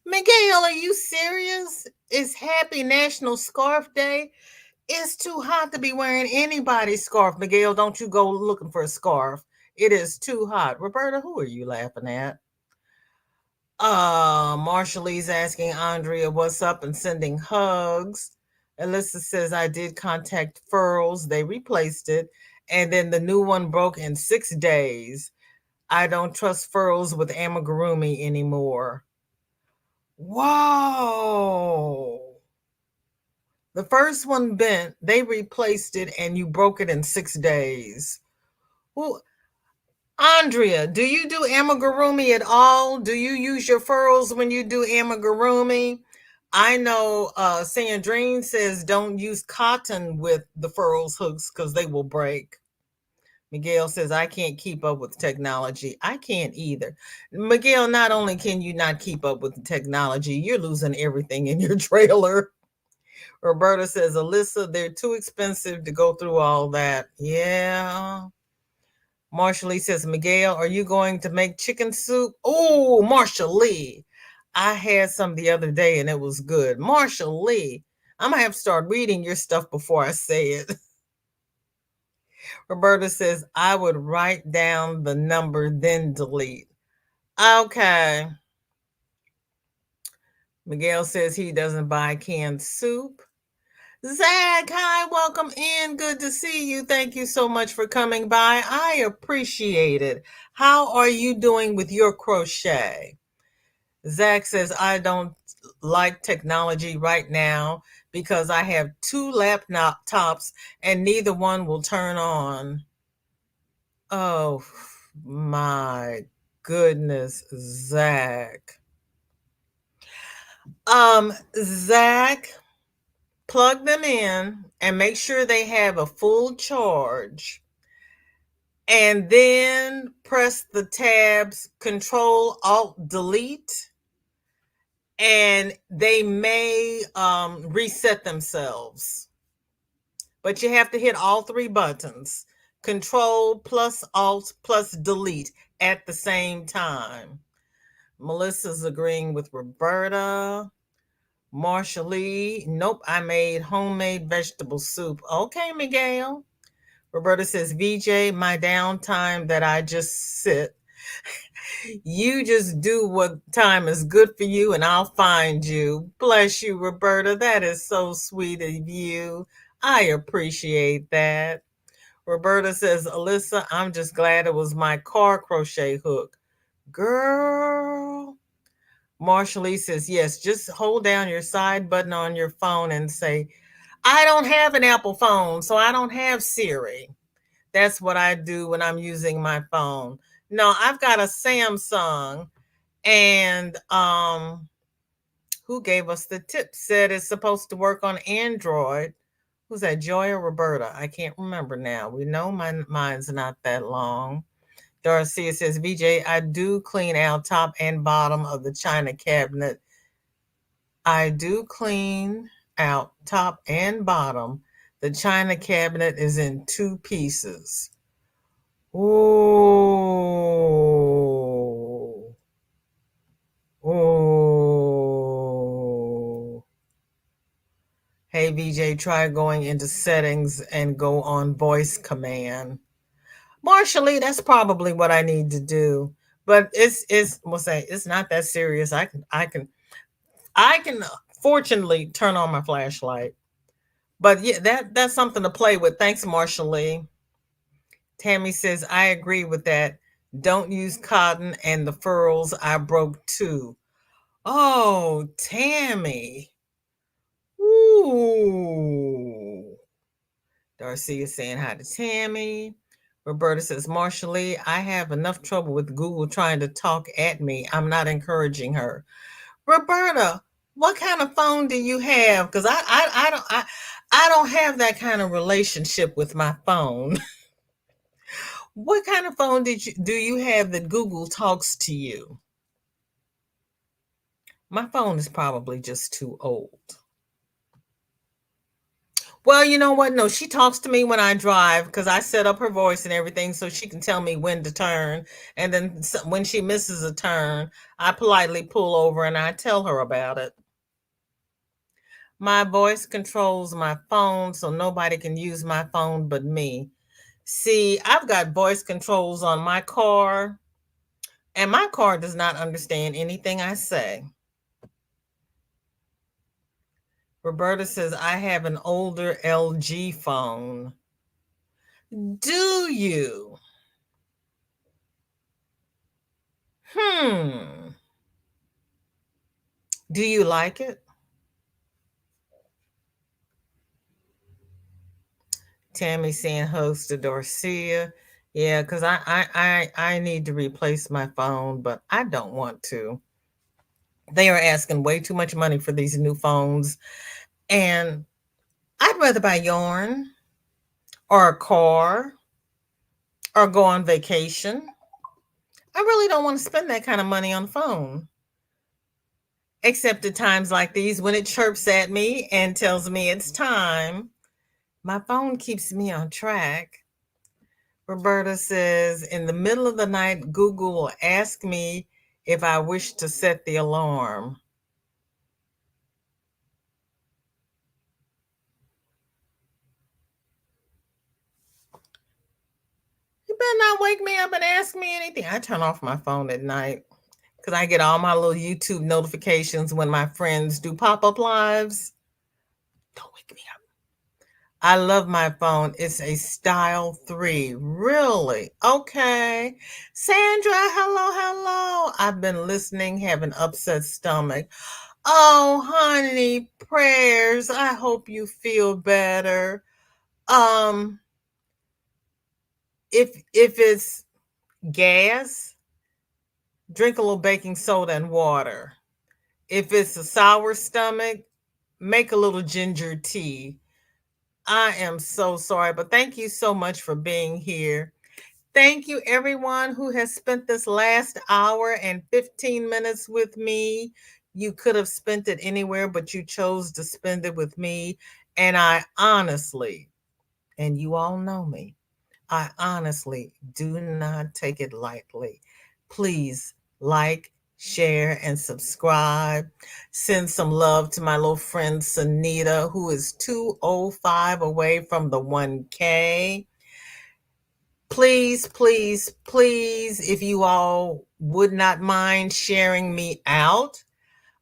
Miguel, are you serious? It's Happy National Scarf Day. It's too hot to be wearing anybody's scarf. Miguel, don't you go looking for a scarf. It is too hot. Roberta, who are you laughing at? Marshall Lee's asking Andrea what's up and sending hugs. Alyssa says I did contact Furls. They replaced it. And then the new one broke in 6 days. I don't trust Furls with amigurumi anymore. Whoa. The first one bent, they replaced it, and you broke it in 6 days. Well, Andrea, do you do amigurumi at all? Do you use your furrows when you do amigurumi? I know Sandrine says don't use cotton with the furrows hooks because they will break. Miguel says, I can't keep up with technology. I can't either. Miguel, not only can you not keep up with the technology, you're losing everything in your trailer. Roberta says, Alyssa, they're too expensive to go through all that. Yeah. Marsha Lee says, Miguel, are you going to make chicken soup? Oh, Marsha Lee. I had some the other day and it was good. Marsha Lee, I'm going to have to start reading your stuff before I say it. Roberta says, I would write down the number, then delete. Okay. Miguel says he doesn't buy canned soup. Zach, hi, welcome in. Good to see you. Thank you so much for coming by. I appreciate it. How are you doing with your crochet? Zach says, I don't like technology right now because I have 2 laptops and neither one will turn on. Oh my goodness, Zach. Zach, plug them in and make sure they have a full charge. And then press the tabs Control Alt Delete, and they may reset themselves. But you have to hit all 3 buttons. Control plus Alt plus Delete at the same time. Melissa's agreeing with Roberta. Marsha Lee, nope, I made homemade vegetable soup. Okay, Miguel. Roberta says, VJ, my downtime that I just sit. You just do what time is good for you and I'll find you. Bless you, Roberta. That is so sweet of you. I appreciate that. Roberta says, Alyssa, I'm just glad it was my car crochet hook. Girl. Marsha Lee says, yes, just hold down your side button on your phone and say, I don't have an Apple phone, so I don't have Siri. That's what I do when I'm using my phone. No, I've got a Samsung, and who gave us the tip said it's supposed to work on Android. Who's that, Joy or Roberta? I can't remember now. We know mine's not that long. Darcia says, VJ, I do clean out top and bottom of the china cabinet. I do clean out top and bottom. The china cabinet is in two pieces. Oh. Oh. Hey, VJ, try going into settings and go on voice command. Marshally, that's probably what I need to do. But we'll say it's not that serious. I can fortunately turn on my flashlight. But yeah, that's something to play with. Thanks, Marshally. Tammy says, I agree with that. Don't use cotton and the furls I broke too. Oh, Tammy. Ooh. Darcy is saying hi to Tammy. Roberta says, Marshally, I have enough trouble with Google trying to talk at me. I'm not encouraging her. Roberta, what kind of phone do you have? Because I don't have that kind of relationship with my phone. What kind of phone do you have that Google talks to you? My phone is probably just too old. Well, you know what? No, she talks to me when I drive because I set up her voice and everything so she can tell me when to turn. And then when she misses a turn, I politely pull over and I tell her about it. My voice controls my phone, so nobody can use my phone but me. See, I've got voice controls on my car, and my car does not understand anything I say. Roberta says, I have an older LG phone. Do you? Do you like it? Tammy saying hugs to Dorcia. Yeah, because I need to replace my phone, but I don't want to. They are asking way too much money for these new phones. And I'd rather buy yarn or a car or go on vacation. I really don't want to spend that kind of money on the phone. Except at times like these when it chirps at me and tells me it's time. My phone keeps me on track. Roberta says, in the middle of the night, Google will ask me if I wish to set the alarm. You better not wake me up and ask me anything. I turn off my phone at night because I get all my little YouTube notifications when my friends do pop-up lives. Don't wake me up. I love my phone. It's a Style 3. Really? Okay. Sandra, hello, hello. I've been listening, have an upset stomach. Oh, honey, prayers. I hope you feel better. Um, if it's gas, drink a little baking soda and water. If it's a sour stomach, make a little ginger tea. I am so sorry, but thank you so much for being here. Thank you, everyone who has spent this last hour and 15 minutes with me. You could have spent it anywhere, but you chose to spend it with me. And I honestly, and you all know me, I honestly do not take it lightly. Please like, share, and subscribe. Send some love to my little friend Sunita, who is 205 away from the 1K. Please, please, please, if you all would not mind sharing me out,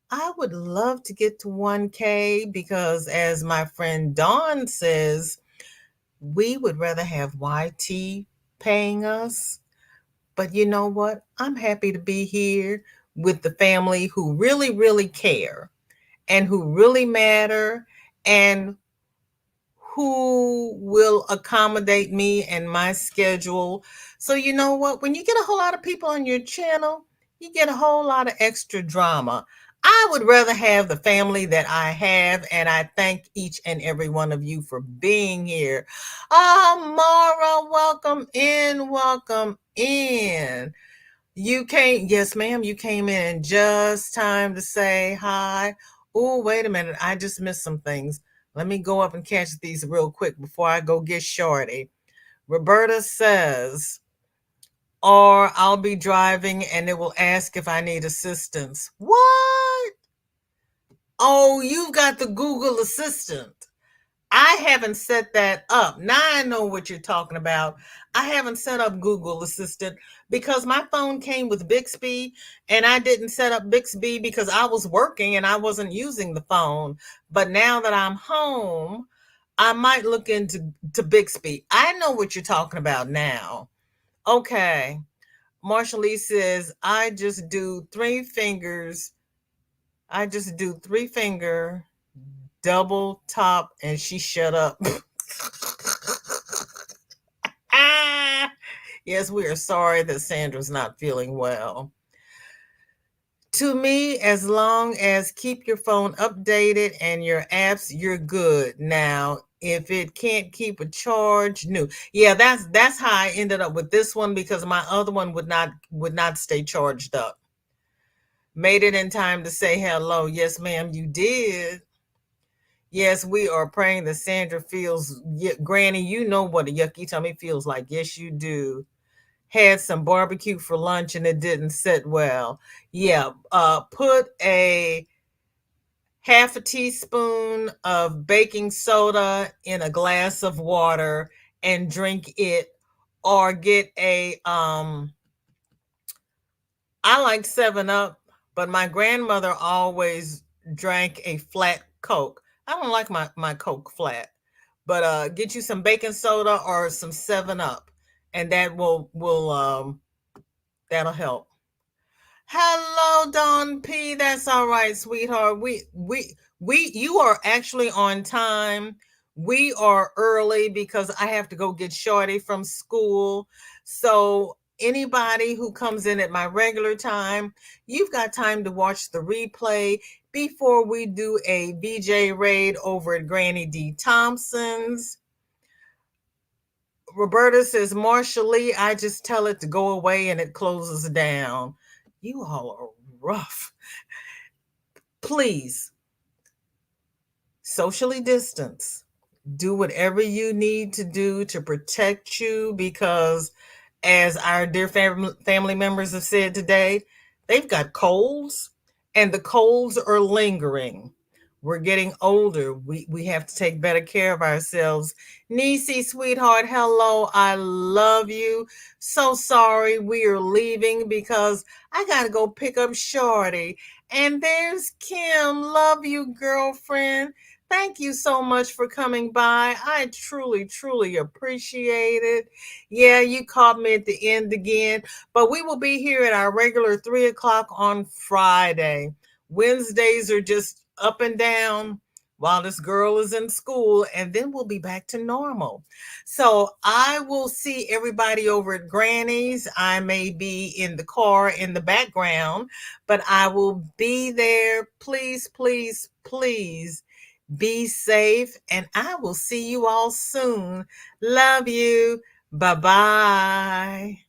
I would love to get to 1K because, as my friend Dawn says, we would rather have YT paying us. But you know what? I'm happy to be here with the family who really, really care and who really matter and who will accommodate me and my schedule. So, you know what? When you get a whole lot of people on your channel, you get a whole lot of extra drama. I would rather have the family that I have, and I thank each and every one of you for being here. Mara, welcome in, welcome in. You came, yes, ma'am, you came in just time to say hi. Oh, wait a minute, I just missed some things. Let me go up and catch these real quick before I go get Shorty. Roberta says, or I'll be driving and it will ask if I need assistance. What? Oh, you've got the Google Assistant. I haven't set that up. Now I know what you're talking about. I haven't set up Google Assistant because my phone came with Bixby and I didn't set up Bixby because I was working and I wasn't using the phone. But now that I'm home, I might look into Bixby. I know what you're talking about now. Okay. Marsha Lee says, I just do three fingers. I just do three finger double top and she shut up. Yes, we are sorry that Sandra's not feeling well. To me, as long as keep your phone updated and your apps, you're good. Now, if it can't keep a charge, no. Yeah, that's how I ended up with this one because my other one would not stay charged up. Made it in time to say hello. Yes, ma'am, you did. Yes, we are praying that Sandra feels, Granny, you know what a yucky tummy feels like. Yes, you do. Had some barbecue for lunch and it didn't sit well. Yeah, put a half a teaspoon of baking soda in a glass of water and drink it, or get I like 7 Up, but my grandmother always drank a flat Coke. I don't like my Coke flat, but get you some baking soda or some 7 Up, and that will that'll help. Hello, Dawn P. That's all right, sweetheart. We you are actually on time. We are early because I have to go get Shorty from school. So anybody who comes in at my regular time, you've got time to watch the replay before we do a BJ raid over at Granny D. Thompson's. Roberta says, Marsha Lee, I just tell it to go away and it closes down. You all are rough. Please, socially distance. Do whatever you need to do to protect you because, as our dear family members have said today, they've got colds and the colds are lingering. We're getting older. We have to take better care of ourselves. Niecy, sweetheart, hello. I love you. So sorry we are leaving because I got to go pick up Shorty. And there's Kim. Love you, girlfriend. Thank you so much for coming by. I truly, truly appreciate it. Yeah, you caught me at the end again, but we will be here at our regular 3 o'clock on Friday. Wednesdays are just up and down while this girl is in school, and then we'll be back to normal. So I will see everybody over at Granny's. I may be in the car in the background, but I will be there. Please, please, please be safe, and I will see you all soon. Love you. Bye bye.